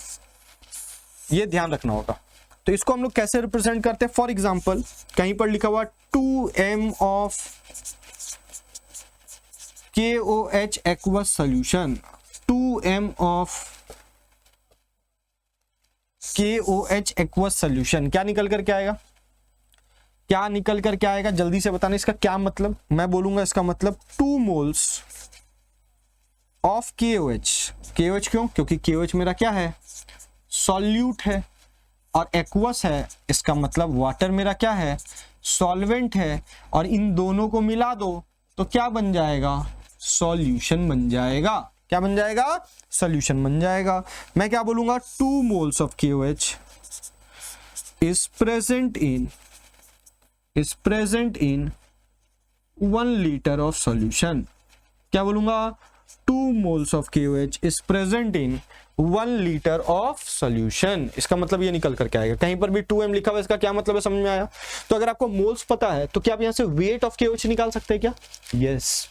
ये ध्यान रखना होगा। तो इसको हम लोग कैसे रिप्रेजेंट करते हैं, फॉर एग्जांपल कहीं पर लिखा हुआ 2m of KOH aqueous solution, 2m of KOH aqueous solution, क्या निकल कर क्या आएगा, क्या निकल कर क्या आएगा, जल्दी से बताना इसका क्या मतलब। मैं बोलूंगा इसका मतलब 2 मोल्स ऑफ KOH। KOH क्यों, क्योंकि KOH मेरा क्या है, सॉल्यूट है, और एक्वस है, इसका मतलब वाटर मेरा क्या है, सॉल्वेंट है, और इन दोनों को मिला दो तो क्या बन जाएगा, सॉल्यूशन बन जाएगा। क्या बन जाएगा, सॉल्यूशन बन जाएगा। मैं क्या बोलूंगा, 2 moles of KOH is present in 1 litre of solution. क्या बोलूंगा, 2 moles of KOH is present in 1 litre of solution. इसका मतलब ये निकल करके आएगा, कहीं पर भी 2m लिखा हुआ, इसका क्या मतलब है, समझ में आया। तो अगर आपको मोल्स पता है तो क्या आप यहां से वेट ऑफ KOH निकाल सकते हैं क्या, यस,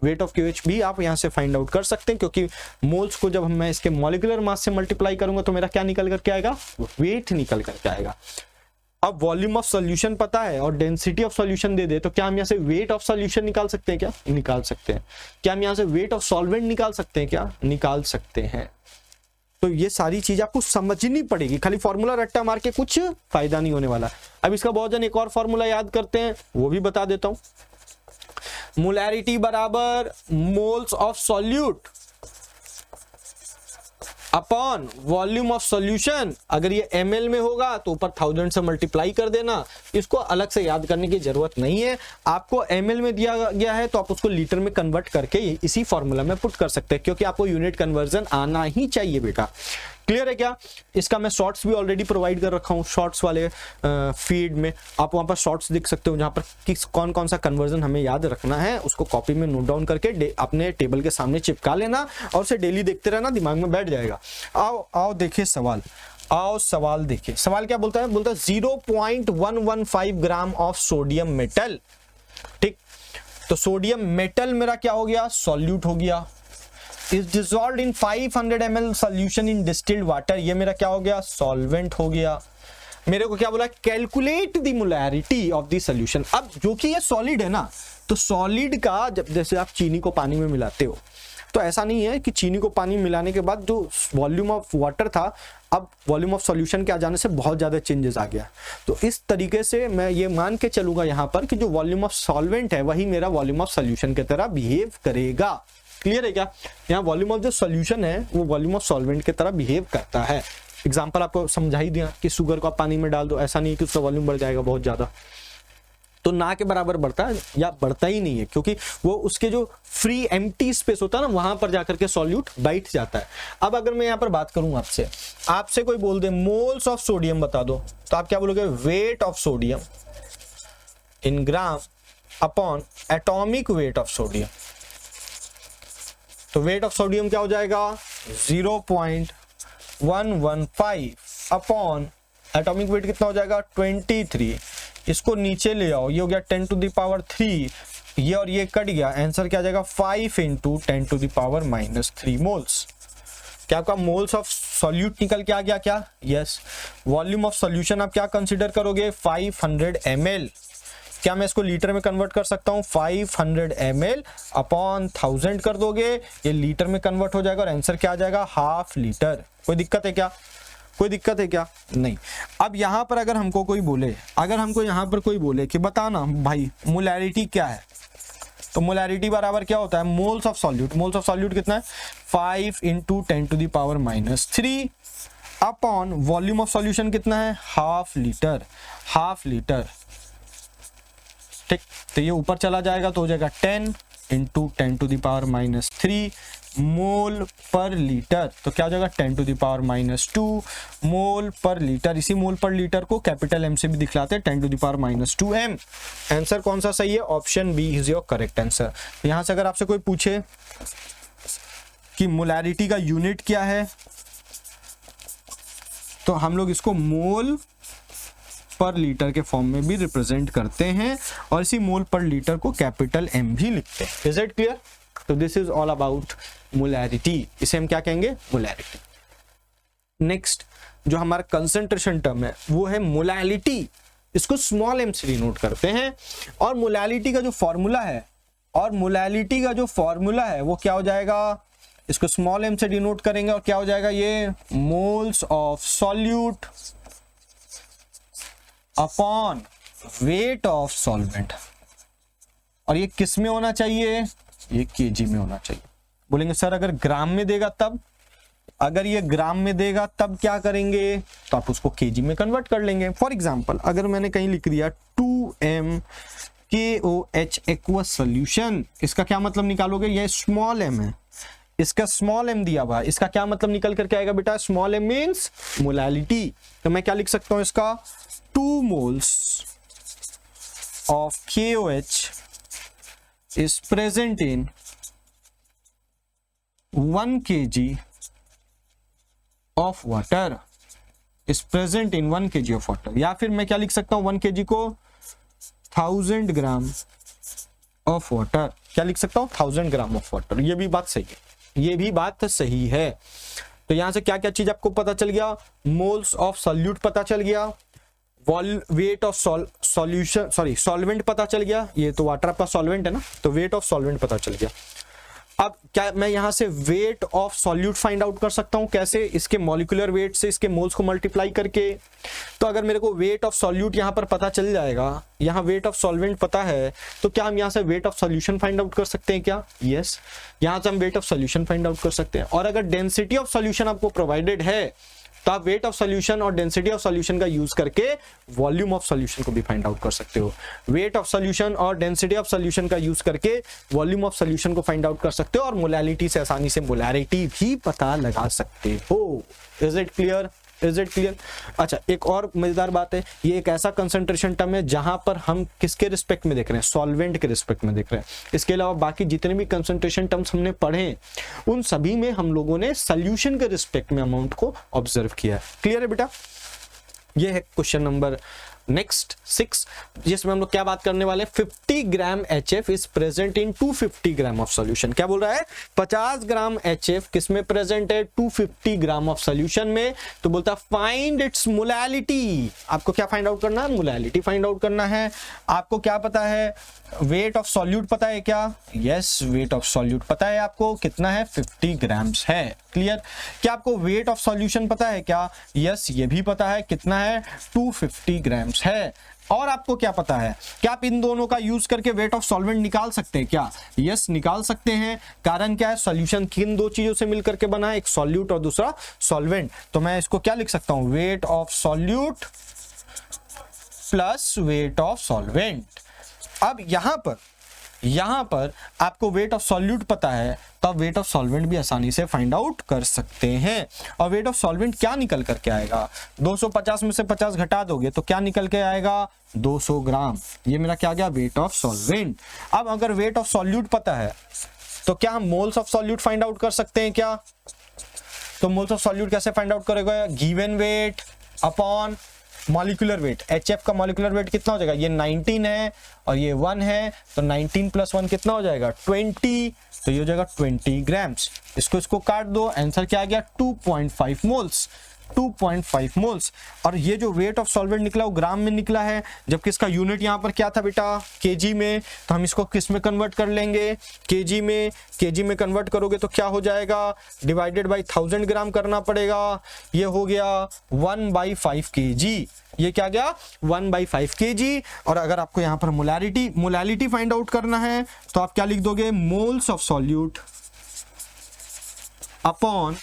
वेट ऑफ KOH भी आप यहां से फाइंड आउट कर सकते हैं, क्योंकि मोल्स को जब मैं इसके मॉलिक्यूलर मास से मल्टीप्लाई करूंगा तो मेरा क्या निकल करके आएगा, वेट निकल करके आएगा। अब वॉल्यूम ऑफ सॉल्यूशन पता है और डेंसिटी ऑफ सॉल्यूशन दे दे तो क्या हम यहाँ से वेट ऑफ सॉल्यूशन निकाल सकते हैं क्या, निकाल सकते हैं। क्या हम यहाँ से वेट ऑफ सॉल्वेंट निकाल सकते हैं क्या, निकाल सकते हैं। तो ये सारी चीज आपको समझनी पड़ेगी, खाली फॉर्मूला रट्टा मार के कुछ फायदा नहीं होने वाला। अब इसका बहुत जन एक और फॉर्मूला याद करते हैं, वो भी बता देता हूं। मोलैरिटी बराबर moles of solute upon volume of solution. अगर ये ml में होगा तो ऊपर 1000 से मल्टीप्लाई कर देना, इसको अलग से याद करने की जरूरत नहीं है। आपको ml में दिया गया है तो आप उसको लीटर में कन्वर्ट करके इसी फॉर्मूला में पुट कर सकते हैं, क्योंकि आपको यूनिट कन्वर्जन आना ही चाहिए बेटा। क्लियर है क्या। इसका मैं शॉर्ट्स भी ऑलरेडी प्रोवाइड कर रखा हूँ, शॉर्ट्स वाले फीड में आप वहां पर शॉर्ट्स देख सकते हो, जहां पर किस कौन कौन सा कन्वर्जन हमें याद रखना है उसको कॉपी में नोट डाउन करके अपने टेबल के सामने चिपका लेना और उसे डेली देखते रहना, दिमाग में बैठ जाएगा। आओ आओ देखिए सवाल, आओ सवाल देखिए। सवाल क्या बोलता है, बोलता है 0.115 ग्राम ऑफ सोडियम मेटल। ठीक, तो सोडियम मेटल मेरा क्या हो गया, सॉल्यूट हो गया, is dissolved in 500 ml solution in distilled water। ये मेरा क्या हो गया, सॉल्वेंट हो गया। मेरे को क्या बोला, calculate the molarity of the solution. अब जो कि ये सॉलिड है ना, तो सॉलिड का जब जैसे आप चीनी को पानी में मिलाते हो तो ऐसा नहीं है कि चीनी को पानी मिलाने के बाद जो वॉल्यूम ऑफ वाटर था अब वॉल्यूम ऑफ सॉल्यूशन के आ जाने से बहुत ज्यादा चेंजेस आ गया। तो इस तरीके से मैं ये मान के चलूंगा यहाँ पर कि जो वॉल्यूम ऑफ सॉल्वेंट है वही मेरा वॉल्यूम ऑफ सॉल्यूशन की तरह बिहेव करेगा। क्लियर है क्या। यहाँ वॉल्यूम ऑफ जो सॉल्यूशन है वो वॉल्यूम ऑफ सॉल्वेंट की तरह बिहेव करता है। एग्जांपल आपको समझा ही दिया कि शुगर को आप पानी में डाल दो, ऐसा नहीं है कि उसका वॉल्यूम बढ़ जाएगा बहुत ज्यादा, तो ना के बराबर बढ़ता है या बढ़ता ही नहीं है, क्योंकि वो उसके जो फ्री एम्प्टी स्पेस होता है ना वहां पर जाकर के सॉल्यूट बैठ जाता है। अब अगर मैं यहाँ पर बात करूं आपसे कोई बोल दे मोल्स ऑफ सोडियम बता दो, तो आप क्या बोलोगे, weight of sodium in gram upon atomic weight of sodium. तो वेट ऑफ सोडियम क्या हो जाएगा, 0.115 अपॉन एटॉमिक वेट कितना हो जाएगा, 23। इसको नीचे ले आओ, ये हो गया 10⁻3, ये और ये कट गया, आंसर क्या आ जाएगा 5 × 10⁻³ मोल्स। क्या आपका मोल्स ऑफ सॉल्यूट निकल के आ गया क्या, यस। वॉल्यूम ऑफ सॉल्यूशन आप क्या कंसीडर करोगे, 500 ml। क्या मैं इसको लीटर में कन्वर्ट कर सकता हूं, 500 ml अपॉन 1000 कर दोगे, ये लीटर में कन्वर्ट हो जाएगा और आंसर क्या आ जाएगा, ½ लीटर। कोई दिक्कत है क्या, कोई दिक्कत है क्या, नहीं। अब यहां पर अगर हमको यहाँ पर कोई बोले कि बताना भाई मोलैरिटी क्या है, तो मोलैरिटी बराबर क्या होता है, moles of solute. Moles of solute कितना है, 5 × 10⁻³ अपॉन वॉल्यूम ऑफ सॉल्यूशन कितना है, हाफ लीटर। ठीक, तो ये ऊपर चला जाएगा तो हो जाएगा 10 × 10⁻³ मोल पर लीटर। तो क्या हो जाएगा 10⁻² मोल पर लीटर। इसी मोल पर लीटर को कैपिटल M से भी दिखलाते हैं 10⁻² m। आंसर कौन सा सही है, option B is your correct answer. यहां से अगर आपसे कोई पूछे कि मोलैरिटी का यूनिट क्या है, तो हम लोग इसको मोल पर लीटर के फॉर्म में भी रिप्रेजेंट करते हैं और इसी मोल पर लीटर को कैपिटल M भी लिखते हैं। Is it clear? तो this is all about molarity. इसे हम क्या कहेंगे, मोलैरिटी। नेक्स्ट जो हमारा कंसंट्रेशन टर्म है वो है मोलैलिटी। इसको स्मॉल m से डिनोट करते हैं और मोलैलिटी का जो फॉर्मूला है वो क्या हो जाएगा, इसको स्मॉल m से डिनोट करेंगे और क्या हो जाएगा, ये moles of solute upon weight of solvent. और ये किस में होना चाहिए, ये केजी में होना चाहिए। बोलेंगे सर अगर ग्राम में देगा तब, अगर ये ग्राम में देगा तब क्या करेंगे, तो आप उसको केजी में कन्वर्ट कर लेंगे। फॉर एग्जांपल अगर मैंने कहीं लिख दिया 2m KOH एक्वस सोल्यूशन, इसका क्या मतलब निकालोगे, ये स्मॉल m है, इसका स्मॉल m दिया हुआ है, इसका क्या मतलब निकल करके आएगा बेटा, स्मॉल m मीन्स मोलैलिटी। तो मैं क्या लिख सकता हूं इसका, 2 moles of KOH is present in 1 kg of water, is present in 1 kg of water। या फिर मैं क्या लिख सकता हूं, 1 kg को 1000 ग्राम ऑफ वाटर, क्या लिख सकता हूं, 1000 ग्राम ऑफ वाटर। ये भी बात सही है, ये भी बात सही है। तो यहां से क्या क्या चीज आपको पता चल गया, मोल्स ऑफ सॉल्यूट पता चल गया, वेट ऑफ सॉल्यूशन सॉल्वेंट पता चल गया, ये तो वाटर आपका सॉल्वेंट है ना, तो वेट ऑफ सॉल्वेंट पता चल गया। अब क्या मैं यहां से weight of solute find out कर सकता हूं, कैसे, इसके मॉलिक्यूलर वेट से इसके मोल्स को मल्टीप्लाई करके। तो अगर मेरे को वेट ऑफ सॉल्यूट यहां पर पता चल जाएगा, यहां वेट ऑफ सॉल्वेंट पता है, तो क्या हम यहां से weight of solution find out कर सकते हैं क्या, यस, यहां से हम weight of solution find out कर सकते हैं। और अगर डेंसिटी ऑफ सॉल्यूशन आपको प्रोवाइडेड है तो आप वेट ऑफ सॉल्यूशन और डेंसिटी ऑफ सॉल्यूशन का यूज करके वॉल्यूम ऑफ सॉल्यूशन को भी फाइंड आउट कर सकते हो। वेट ऑफ सॉल्यूशन और डेंसिटी ऑफ सॉल्यूशन का यूज करके वॉल्यूम ऑफ सॉल्यूशन को फाइंड आउट कर सकते हो और मोलैलिटी से आसानी से मोलैरिटी भी पता लगा सकते हो। Is it clear, is it clear? अच्छा, एक और मजेदार बात है, ये एक ऐसा कंसंट्रेशन टर्म है जहां पर हम किसके रिस्पेक्ट में देख रहे हैं, सॉल्वेंट के रिस्पेक्ट में देख रहे हैं। इसके अलावा बाकी जितने भी कंसंट्रेशन टर्म्स हमने पढ़े उन सभी में हम लोगों ने सॉल्यूशन के रिस्पेक्ट में अमाउंट को ऑब्जर्व किया है। क्लियर है बेटा? ये है क्वेश्चन नंबर नेक्स्ट 6, जिसमें हम लोग क्या बात करने वाले हैं, 50 ग्राम HF is present in 250 gram of solution. क्या बोल रहा है, 50 ग्राम HF किसमें प्रेजेंट है, 250 ग्राम ऑफ सॉल्यूशन में। तो बोलता है फाइंड इट्स मोलैलिटी। आपको क्या फाइंड आउट करना है, मोलैलिटी फाइंड आउट करना है। आपको क्या पता है, वेट ऑफ सॉल्यूट पता है क्या, यस, वेट ऑफ सॉल्यूट पता है आपको, कितना है, 50 ग्राम्स है। क्लियर? क्या आपको वेट ऑफ सॉल्यूशन पता है क्या, यस, ये भी पता है, कितना है, 250 ग्राम्स है। और आपको क्या पता है, क्या आप इन दोनों का यूज करके वेट ऑफ सॉल्वेंट निकाल सकते हैं क्या, यस, निकाल सकते हैं। कारण क्या है, सॉल्यूशन किन दो चीजों से मिलकर के बना है, एक सॉल्यूट और दूसरा सॉल्वेंट। तो मैं इसको क्या लिख सकता हूं, weight of solute plus weight of solvent. अब यहां पर आपको वेट ऑफ सॉल्यूट पता है तो आप वेट ऑफ सॉल्वेंट भी आसानी से फाइंड आउट कर सकते हैं। और वेट ऑफ सॉल्वेंट क्या निकल करके आएगा, 250 में से 50 घटा दोगे तो क्या निकल के आएगा, 200 ग्राम। ये मेरा क्या गया, वेट ऑफ सॉल्वेंट। अब अगर वेट ऑफ सॉल्यूट पता है तो क्या हम moles of solute find out कर सकते हैं क्या? तो मोल्स ऑफ सॉल्यूट कैसे फाइंड आउट करेगा, given weight upon molecular weight. HF का मॉलिक्यूलर वेट कितना हो जाएगा, ये 19 है और ये 1 है, तो 19 + 1 कितना हो जाएगा, 20। तो ये हो जाएगा 20 ग्राम्स। इसको काट दो, आंसर क्या आ गया, 2.5 मोल्स। 2.5 मोल्स। और ये जो वेट ऑफ सॉल्वेंट निकला वो ग्राम में निकला है, जबकि इसका यूनिट यहाँ पर क्या था बेटा, केजी में। तो हम इसको किस में कन्वर्ट कर लेंगे, केजी में। केजी में कन्वर्ट करोगे तो क्या हो जाएगा, डिवाइडेड बाई 1000 ग्राम करना पड़ेगा। ये हो गया 1/5 kg। ये क्या गया, 1/5 kg। और अगर आपको यहाँ पर मोलालिटी फाइंड आउट करना है तो आप क्या लिख दोगे, moles of solute upon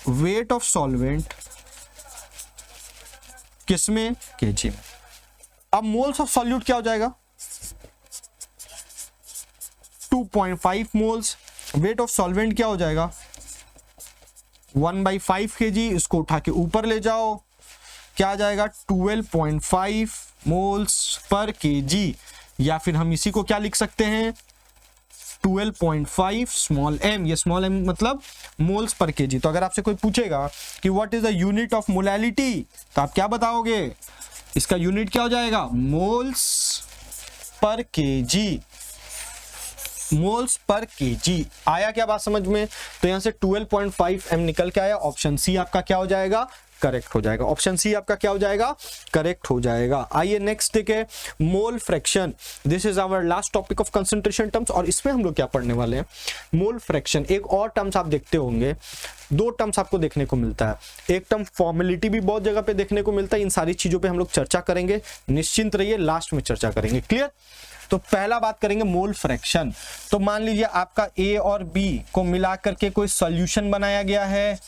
weight of solvent किसमें, केजी में। अब मोल्स ऑफ सॉल्यूट क्या हो जाएगा, 2.5 मोल्स। वेट ऑफ सॉल्वेंट क्या हो जाएगा, 1/5 kg। इसको उठा के ऊपर ले जाओ, क्या आ जाएगा, 12.5 मोल्स पर केजी। या फिर हम इसी को क्या लिख सकते हैं, 12.5 स्मॉल m। ये स्मॉल m मतलब मोल्स पर केजी। तो अगर आपसे कोई पूछेगा कि what is the unit of molality, तो आप क्या बताओगे, इसका यूनिट क्या हो जाएगा, moles per KG. Moles per KG. आया क्या बात समझ में। तो यहां से 12.5 m निकल के आया। ऑप्शन सी आपका क्या हो जाएगा, करेक्ट हो जाएगा। ऑप्शन सी आपका क्या हो जाएगा, करेक्ट हो जाएगा। आइए नेक्स्ट देखें, mole fraction. This is our last topic of concentration terms. और इसमें हम लोग क्या पढ़ने वाले हैं, मोल फ्रैक्शन। एक और टर्म्स आप देखते होंगे, दो टर्म्स आपको देखने को मिलता है। एक टर्म फॉर्मेलिटी भी बहुत जगह पे देखने को मिलता है। इन सारी चीजों पे हम लोग चर्चा करेंगे, निश्चिंत रहिए, लास्ट में चर्चा करेंगे। क्लियर। तो पहला बात करेंगे मोल फ्रैक्शन। तो मान लीजिए आपका ए और बी को मिला करके कोई सॉल्यूशन बनाया गया है।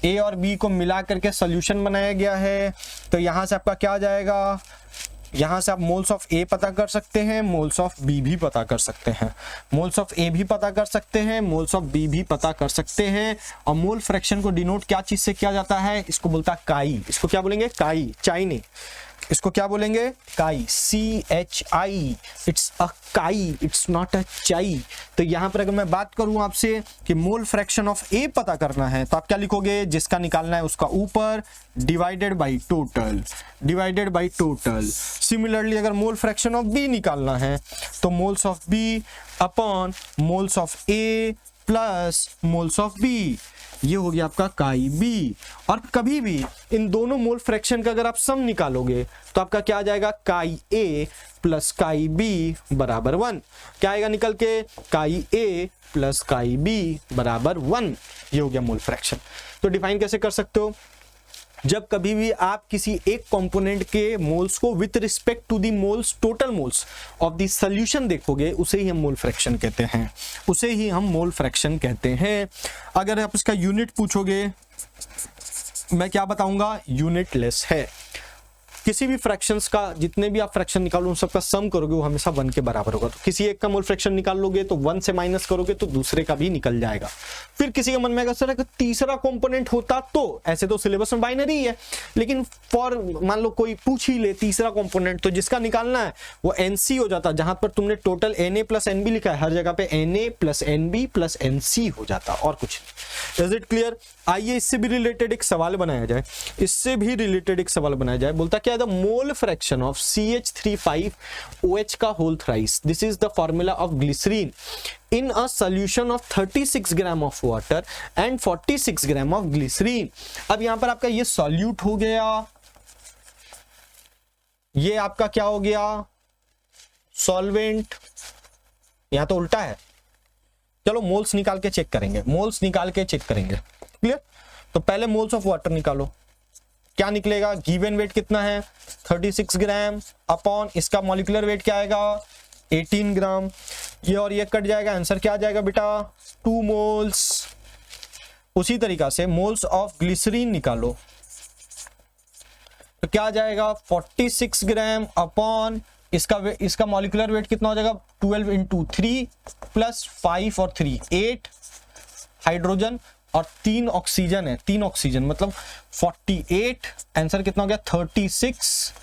ए और बी को मिला करके सॉल्यूशन बनाया गया है। तो यहां से आपका क्या आ जाएगा, यहां से आप मोल्स ऑफ ए पता कर सकते हैं, मोल्स ऑफ बी भी पता कर सकते हैं। मोल्स ऑफ ए भी पता कर सकते हैं, मोल्स ऑफ बी भी पता कर सकते हैं। और मोल फ्रैक्शन को डिनोट क्या चीज से किया जाता है, इसको बोलता है काई। इसको क्या बोलेंगे, काई, चाई नहीं, इसको क्या बोलेंगे, काई, CHI। इट्स अ काई, इट्स नॉट अ चाई। तो यहां पर अगर मैं बात करूं आपसे कि मोल फ्रैक्शन ऑफ ए पता करना है, तो आप क्या लिखोगे, जिसका निकालना है उसका ऊपर, divided by total, divided by total. Similarly अगर मोल फ्रैक्शन ऑफ बी निकालना है तो moles of B upon moles of A plus moles of B. ये हो गया आपका काई बी। और कभी भी इन दोनों मोल फ्रैक्शन का अगर आप सम निकालोगे तो आपका क्या आ जाएगा, काई ए प्लस काई बी बराबर 1। क्या आएगा निकल के, काई ए प्लस काई बी बराबर 1। ये हो गया मोल फ्रैक्शन। तो डिफाइन कैसे कर सकते हो, जब कभी भी आप किसी एक कंपोनेंट के मोल्स को with respect to the moles, total moles of the solution देखोगे, उसे ही हम मोल फ्रैक्शन कहते हैं, उसे ही हम मोल फ्रैक्शन कहते हैं। अगर आप इसका यूनिट पूछोगे, मैं क्या बताऊंगा, यूनिटलेस है। किसी भी फ्रैक्शंस का, जितने भी आप फ्रैक्शन निकालो उन सबका सम करोगे वो हमेशा 1 के बराबर होगा। तो किसी एक का मोल फ्रैक्शन निकाल लोगे तो 1 से माइनस करोगे तो दूसरे का भी निकल जाएगा। फिर किसी के मन में अगर सर तीसरा कंपोनेंट होता तो, ऐसे तो सिलेबस में बाइनरी ही है, लेकिन फॉर मान लो कोई पूछ ही ले तीसरा कंपोनेंट, तो जिसका निकालना है वो NC हो जाता। जहां पर तुमने टोटल Na प्लस NB लिखा है, हर जगह पे Na plus NB plus NC हो जाता, और कुछ नहीं। Is it clear. आइए इससे भी रिलेटेड एक सवाल बनाया जाए, इससे भी रिलेटेड एक सवाल बनाया जाए। बोलता क्या है, the mole fraction of CH3OH का whole thrice, this is the formula of glycerine in a solution of 36 gram of water and 46 gram of glycerine. अब यहां पर आपका ये सॉल्यूट हो गया, ये आपका क्या हो गया, सॉल्वेंट। यहां तो उल्टा है, चलो मोल्स निकाल के चेक करेंगे, मोल्स निकाल के चेक करेंगे। क्लियर। तो पहले मोल्स ऑफ वाटर निकालो, क्या निकलेगा, गिवन वेट कितना है 36 ग्राम अपॉन इसका मॉलिक्यूलर वेट क्या आएगा 18 ग्राम। ये और ये कट जाएगा, आंसर क्या आ जाएगा बेटा 2 मोल्स। उसी तरीका से मोल्स ऑफ ग्लिसरीन निकालो, तो क्या आ जाएगा 46 ग्राम अपॉन इसका मॉलिक्यूलर वेट कितना हो जाएगा 12 इंटू 3 प्लस 5 और 3 8 हाइड्रोजन और 3 ऑक्सीजन है, 3 ऑक्सीजन मतलब 48। आंसर कितना हो गया 36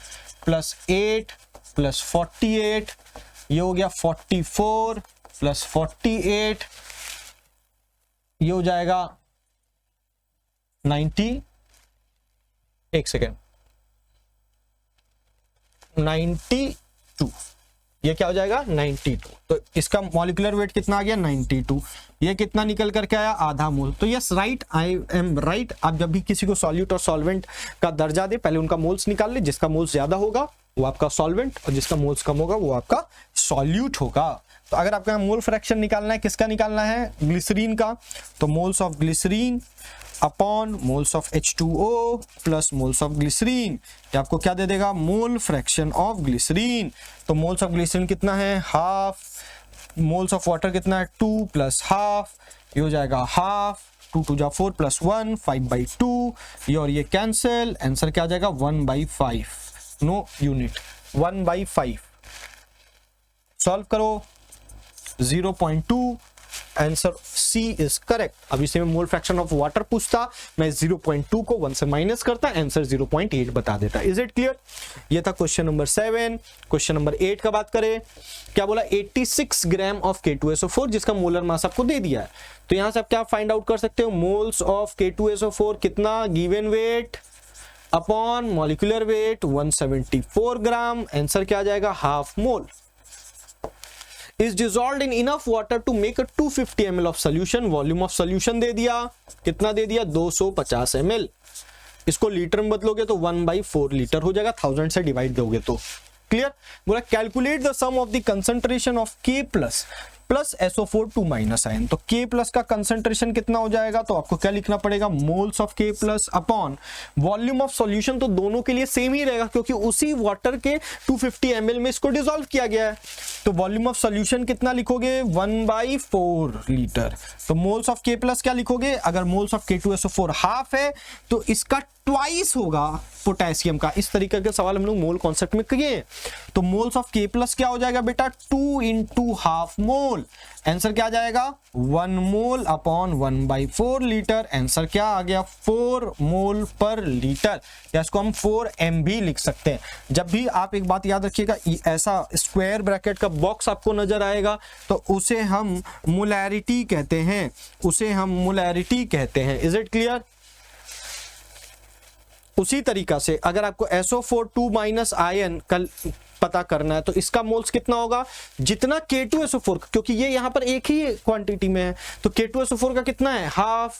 प्लस 8 प्लस 48, ये हो गया 44 प्लस 48, ये हो जाएगा 90, एक सेकेंड 92, ये क्या हो जाएगा 92। तो इसका मॉलिक्यूलर वेट कितना आ गया 92। ये कितना निकल करके आया आधा मोल। तो yes right, I am right. आप जब भी किसी को सॉल्यूट और सॉल्वेंट का दर्जा दे पहले उनका मोल्स निकाल ले, जिसका मोल्स ज्यादा होगा वो आपका सॉल्वेंट और जिसका मोल्स कम होगा वो आपका सॉल्यूट होगा। तो अगर आपका मोल फ्रैक्शन निकालना है, किसका निकालना है ग्लिसरीन का, तो moles of glycerine upon moles of H2O plus moles of glycerine, ये आपको क्या दे देगा मोल फ्रैक्शन ऑफ ग्लिसरीन। तो मोल्स ऑफ ग्लिसरीन कितना है हाफ, मोल्स ऑफ वाटर कितना है 2 प्लस हाफ, ये हो जाएगा हाफ, 2 2 जा 4 प्लस 1 5/2, ये और ये कैंसिल, आंसर क्या आ जाएगा 1/5, नो यूनिट 1/5। सॉल्व करो 0.2, आंसर सी इज करेक्ट। अब इसे में मोल फ्रैक्शन ऑफ वाटर पूछता, मैं 0.2 को 1 से माइनस करता, आंसर 0.8 बता देता। Is it clear? ये था क्वेश्चन नंबर 7। क्वेश्चन नंबर 8 का बात करें, क्या बोला 86 ग्राम ऑफ K2SO4 जिसका मोलर मास आपको दे दिया है। तो यहां से आप क्या फाइंड आउट कर सकते हो, मोल्स ऑफ K2SO4 कितना, given weight upon molecular weight 174 ग्राम, आंसर क्या आ जाएगा half mole. is dissolved in enough water to make a 250 ml of solution, volume of solution दे दिया, कितना दे दिया 250 ml। इसको लीटर में बदलोगे तो 1/4 लीटर हो जाएगा, 1000 से डिवाइड दोगे तो। क्लियर? बोला calculate the sum of the concentration of K plus SO4 2 minus ion. तो K प्लस का कंसंट्रेशन कितना हो जाएगा, तो आपको क्या लिखना पड़ेगा moles of K plus upon volume of solution. तो दोनों के लिए सेम ही रहेगा क्योंकि उसी वाटर के 250 ml में इसको डिसॉल्व किया गया है। तो वॉल्यूम ऑफ सॉल्यूशन कितना लिखोगे 1/4 लीटर। तो मोल्स ऑफ K प्लस क्या लिखोगे, अगर मोल्स ऑफ K2SO4 हाफ है तो इसका ट्वाइस होगा पोटेशियम का। इस तरीके के सवाल हम लोग मोल कॉन्सेप्ट में किए हैं। तो मोल्स ऑफ K प्लस क्या हो जाएगा बेटा 2 × हाफ मोल, आंसर क्या आ जाएगा 1 मोल अपॉन 1/4 लीटर, आंसर क्या आ गया 4 मोल पर लीटर, या इसको हम 4 m भी लिख सकते हैं। जब भी आप एक बात याद रखिएगा, ऐसा स्क्वायर ब्रैकेट का बॉक्स आपको नजर आएगा तो उसे हम मोलैरिटी कहते हैं, उसे हम मोलैरिटी कहते हैं। Is it clear? उसी तरीका से अगर आपको SO4 2 माइनस आयन कल पता करना है तो इसका मोल्स कितना होगा, जितना K2SO4, क्योंकि ये यहां पर एक ही क्वांटिटी में है, तो K2SO4 का कितना है हाफ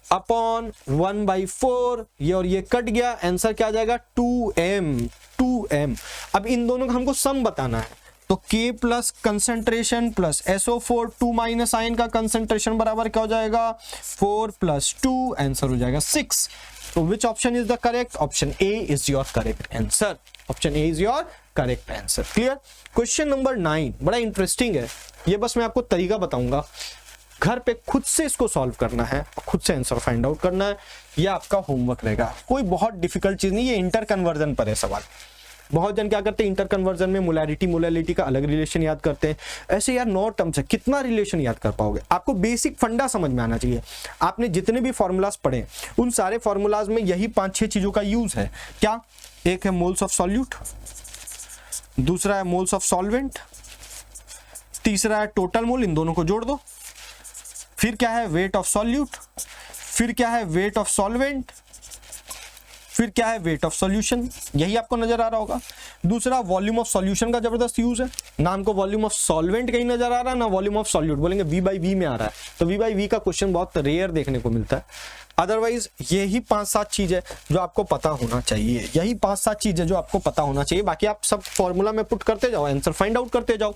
अपॉन 1/4, ये और ये कट गया, आंसर क्या आ जाएगा 2m। अब इन दोनों का हमको सम बताना है, तो K plus concentration plus SO4 2 minus ion का कंसेंट्रेशन बराबर क्या हो जाएगा 4 + 2, आंसर हो जाएगा 6। तो which option is the correct, option A is your correct answer, option A is your correct answer. Clear? Question number 9 बड़ा इंटरेस्टिंग है, ये बस मैं आपको तरीका बताऊंगा, घर पे खुद से इसको सॉल्व करना है, खुद से आंसर फाइंड आउट करना है, ये आपका होमवर्क रहेगा। कोई बहुत डिफिकल्ट चीज नहीं, ये इंटर कन्वर्जन पर है सवाल। बहुत जन क्या करते हैं इंटर कन्वर्जन में मोलैरिटी का अलग रिलेशन याद करते हैं, ऐसे यार 9 टर्म्स है, कितना रिलेशन याद कर पाओगे। आपको बेसिक फंडा समझ में आना चाहिए। आपने जितने भी फॉर्मूलाज पढ़े उन सारे फॉर्मूलाज में यही 5-6 चीजों का यूज है। क्या? एक है मोल्स ऑफ सॉल्यूट, दूसरा है मोल्स ऑफ सॉल्वेंट, तीसरा है टोटल मोल, इन दोनों को जोड़ दो, फिर क्या है वेट ऑफ सॉल्यूट, फिर क्या है वेट ऑफ सॉल्वेंट, फिर क्या है वेट ऑफ सॉल्यूशन, यही आपको नजर आ रहा होगा। दूसरा वॉल्यूम ऑफ सॉल्यूशन का जबरदस्त यूज है, ना हमको वॉल्यूम ऑफ सॉल्वेंट कहीं नजर आ रहा है ना वॉल्यूम ऑफ सॉल्यूट, बोलेंगे V/V में आ रहा है, तो V/V का क्वेश्चन बहुत रेयर देखने को मिलता है। अदरवाइज यही 5-7 चीज है जो आपको पता होना चाहिए, यही 5-7 चीज है जो आपको पता होना चाहिए। बाकी आप सब फॉर्मूला में पुट करते जाओ, आंसर फाइंड आउट करते जाओ,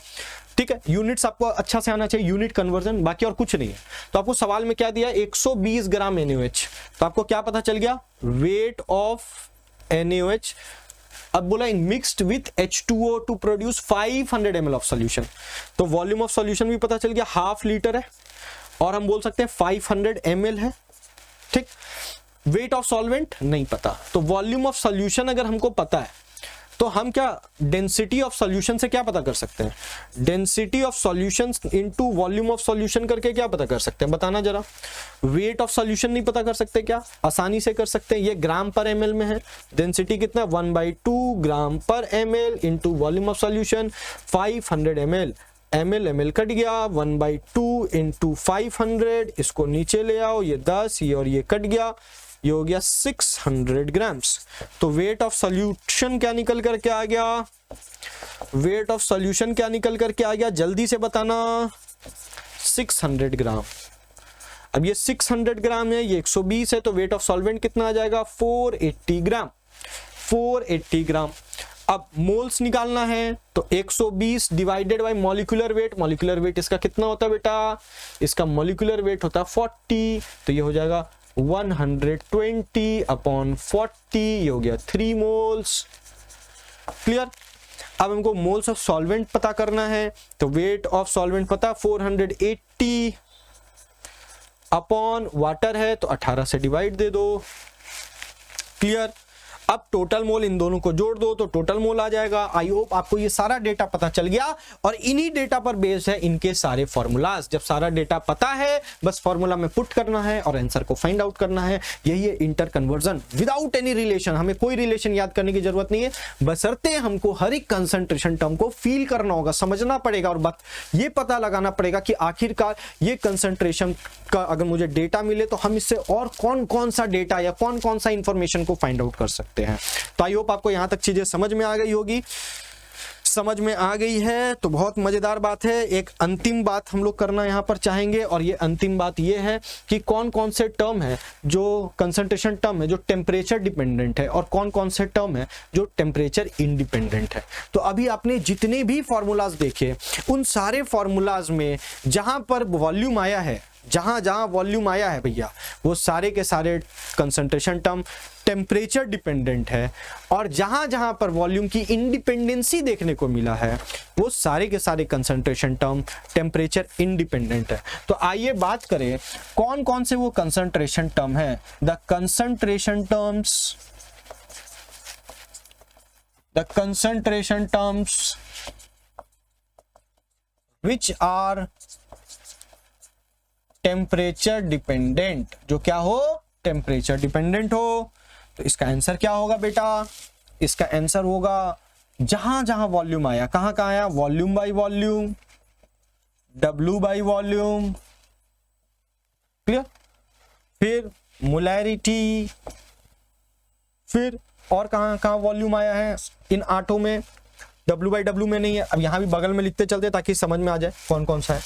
ठीक है। यूनिट्स आपको अच्छा से आना चाहिए, यूनिट कन्वर्जन, बाकी और कुछ नहीं है। तो आपको सवाल में क्या दिया 120 ग्राम NaOH, तो आपको क्या पता चल गया वेट ऑफ NaOH। अब बोला इन mixed with H2O to produce 500 ml of solution, तो वॉल्यूम ऑफ सॉल्यूशन भी पता चल गया ½ लीटर है, और हम बोल सकते हैं 500 ml है, ठीक। वेट ऑफ सॉल्वेंट नहीं पता, तो वॉल्यूम ऑफ सॉल्यूशन अगर हमको पता है तो हम क्या डेंसिटी ऑफ सॉल्यूशन से क्या पता कर सकते हैं, density of solution into volume of solution करके क्या पता कर सकते हैं, बताना जरा। वेट ऑफ सॉल्यूशन नहीं पता कर सकते क्या, आसानी से कर सकते हैं, ये ग्राम पर ml में है, डेंसिटी कितना 1/2 ग्राम per ml into volume of solution 500 ml, ml cut गया, 1/2 इंटू 500, इसको नीचे ले आओ, ये 10, ये और ये कट गया, ये हो गया 600 ग्राम्स। तो वेट ऑफ सॉल्यूशन क्या निकल करके आ गया, वेट ऑफ सॉल्यूशन क्या निकल करके आ गया, जल्दी से बताना, 600 ग्राम। अब ये 600 ग्राम है, ये 120 है, तो वेट ऑफ सॉल्वेंट कितना आ जाएगा, 480 ग्राम, 480 ग्राम। अब मोल्स निकालना है तो 120 divided by molecular weight, molecular weight इसका कितना होता है बेटा, इसका मॉलिक्यूलर वेट होता है 40, तो ये हो जाएगा 120 अपॉन 40, ये हो गया 3 मोल्स। क्लियर। अब हमको मोल्स ऑफ सॉल्वेंट पता करना है, तो वेट ऑफ सॉल्वेंट पता 480 अपॉन वाटर है तो 18 से डिवाइड दे दो। क्लियर। अब टोटल मोल इन दोनों को जोड़ दो तो टोटल मोल आ जाएगा। आई होप आपको ये सारा डेटा पता चल गया और इन्हीं डेटा पर बेस्ड है इनके सारे फॉर्मूलाज। जब सारा डेटा पता है बस फॉर्मूला में पुट करना है और आंसर को फाइंड आउट करना है। यही है inter conversion without any relation. हमें कोई रिलेशन याद करने की जरूरत नहीं है, बशर्ते हमको हर एक कंसंट्रेशन टर्म को फील करना होगा, समझना पड़ेगा और बात ये पता लगाना पड़ेगा कि आखिरकार ये कंसंट्रेशन का अगर मुझे डेटा मिले तो हम इससे और कौन कौन सा डेटा या कौन कौन सा इंफॉर्मेशन को फाइंड आउट कर सकते हैं। तो आई होप आपको यहां तक चीजें समझ में आ गई होगी। समझ में आ गई है तो बहुत मजेदार बात है। एक अंतिम बात हम लोग करना यहां पर चाहेंगे और ये अंतिम बात ये है कि कौन कौन से टर्म है जो कंसंट्रेशन टर्म है जो टेम्परेचर डिपेंडेंट है और कौन कौन से टर्म है जो टेम्परेचर इंडिपेंडेंट है। तो अभी आपने जितने भी फॉर्मूलाज देखे उन सारे फॉर्मूलाज में जहां पर वॉल्यूम आया है, जहां जहां वॉल्यूम आया है भैया वो सारे के सारे कंसंट्रेशन टर्म टेम्परेचर डिपेंडेंट है और जहां जहां पर वॉल्यूम की इंडिपेंडेंसी देखने को मिला है वो सारे के सारे कंसंट्रेशन टर्म टेम्परेचर इंडिपेंडेंट है। तो आइए बात करें कौन कौन से वो कंसंट्रेशन टर्म है। The concentration terms which are temperature dependent, जो क्या हो, टेम्परेचर डिपेंडेंट हो। तो इसका आंसर क्या होगा बेटा, इसका आंसर होगा जहां जहां वॉल्यूम आया, कहां कहां आया, volume by volume, W by volume, clear, फिर मोलैरिटी, फिर और कहां कहां वॉल्यूम आया है इन आठों में, W बाय W में नहीं है। अब यहां भी बगल में लिखते चलते ताकि समझ में आ जाए कौन कौन सा है।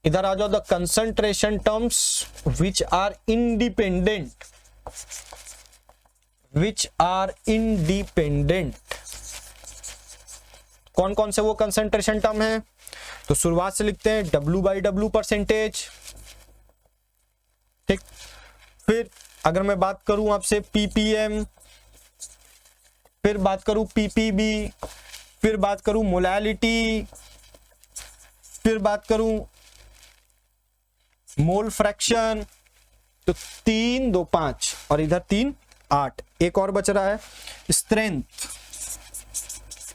इधर आ जाओ, the concentration terms which are independent, कौन कौन से वो कंसंट्रेशन टर्म है। तो शुरुआत से लिखते हैं W बाई W परसेंटेज, ठीक। फिर अगर मैं बात करूं आपसे ppm, फिर बात करूं ppb, फिर बात करूं मोलैलिटी, फिर बात करूं मोल फ्रैक्शन, तो 3 2 5 और इधर 3 8, एक और बच रहा है स्ट्रेंथ,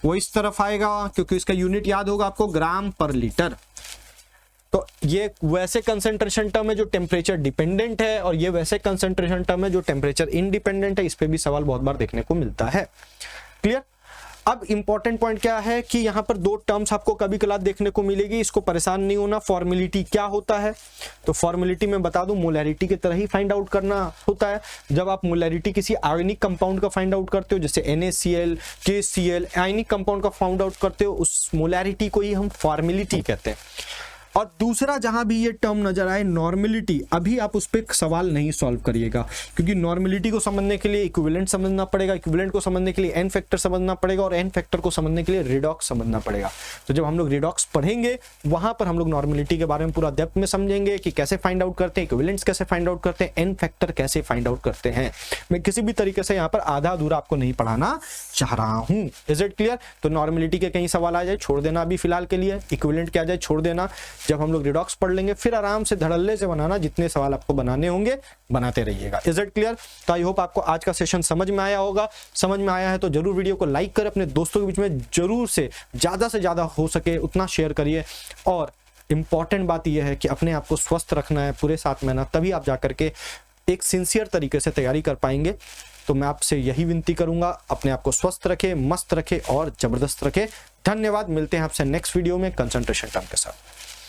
वो इस तरफ आएगा क्योंकि इसका यूनिट याद होगा आपको ग्राम पर लीटर। तो ये वैसे कंसंट्रेशन टर्म है जो टेम्परेचर डिपेंडेंट है और ये वैसे कंसंट्रेशन टर्म है जो टेम्परेचर इंडिपेंडेंट है। इस पे भी सवाल बहुत बार देखने को मिलता है। क्लियर। अब इंपॉर्टेंट पॉइंट क्या है कि यहां पर दो टर्म्स आपको कभी कभार देखने को मिलेगी, इसको परेशान नहीं होना। फॉर्मेलिटी क्या होता है, तो फॉर्मेलिटी में बता दूं मोलैरिटी की तरह ही फाइंड आउट करना होता है। जब आप मोलैरिटी किसी आयनिक कंपाउंड का फाइंड आउट करते हो, जैसे NaCl, KCl, आयनिक कंपाउंड का फाइंड आउट करते हो, उस मोलैरिटी को ही हम फॉर्मेलिटी कहते हैं। और दूसरा जहां भी ये टर्म नजर आए नॉर्मेलिटी, अभी आप उस पर सवाल नहीं सॉल्व करिएगा क्योंकि नॉर्मेलिटी को समझने के लिए इक्विवेलेंट समझना पड़ेगा, इक्विवेलेंट को समझने के लिए एन फैक्टर समझना पड़ेगा और एन फैक्टर को समझने के लिए रिडॉक्स समझना पड़ेगा। तो जब हम लोग रिडॉक्स पढ़ेंगे वहां पर हम लोग नॉर्मेलिटी के बारे में पूरा डेप्थ में समझेंगे कि कैसे फाइंड आउट करते हैं, इक्विवेलेंट्स कैसे फाइंड आउट करते हैं, एन फैक्टर कैसे फाइंड आउट करते हैं। मैं किसी भी तरीके से यहाँ पर आधा अधूरा आपको नहीं पढ़ाना चाह रहा हूँ। Is it clear. तो नॉर्मेलिटी के कहीं सवाल आ जाए छोड़ देना अभी फिलहाल के लिए, इक्विवेलेंट क्या आ जाए छोड़ देना। जब हम लोग रिडॉक्स पढ़ लेंगे फिर आराम से धड़ल्ले से बनाना, जितने सवाल आपको बनाने होंगे बनाते रहिएगा। Is it clear. तो आई होप आपको आज का सेशन समझ में आया होगा। समझ में आया है तो जरूर वीडियो को लाइक करें, अपने दोस्तों के बीच में जरूर से ज्यादा हो सके उतना शेयर करिए। और इंपॉर्टेंट बात यह है कि अपने आप को स्वस्थ रखना है पूरे 7 महीना, तभी आप जाकर के एक सिंसियर तरीके से तैयारी कर पाएंगे। तो मैं आपसे यही विनती करूंगा, अपने आप को स्वस्थ रखे, मस्त रखे और जबरदस्त रखे। धन्यवाद, मिलते हैं आपसे नेक्स्ट वीडियो में कंसंट्रेशन टर्म के साथ।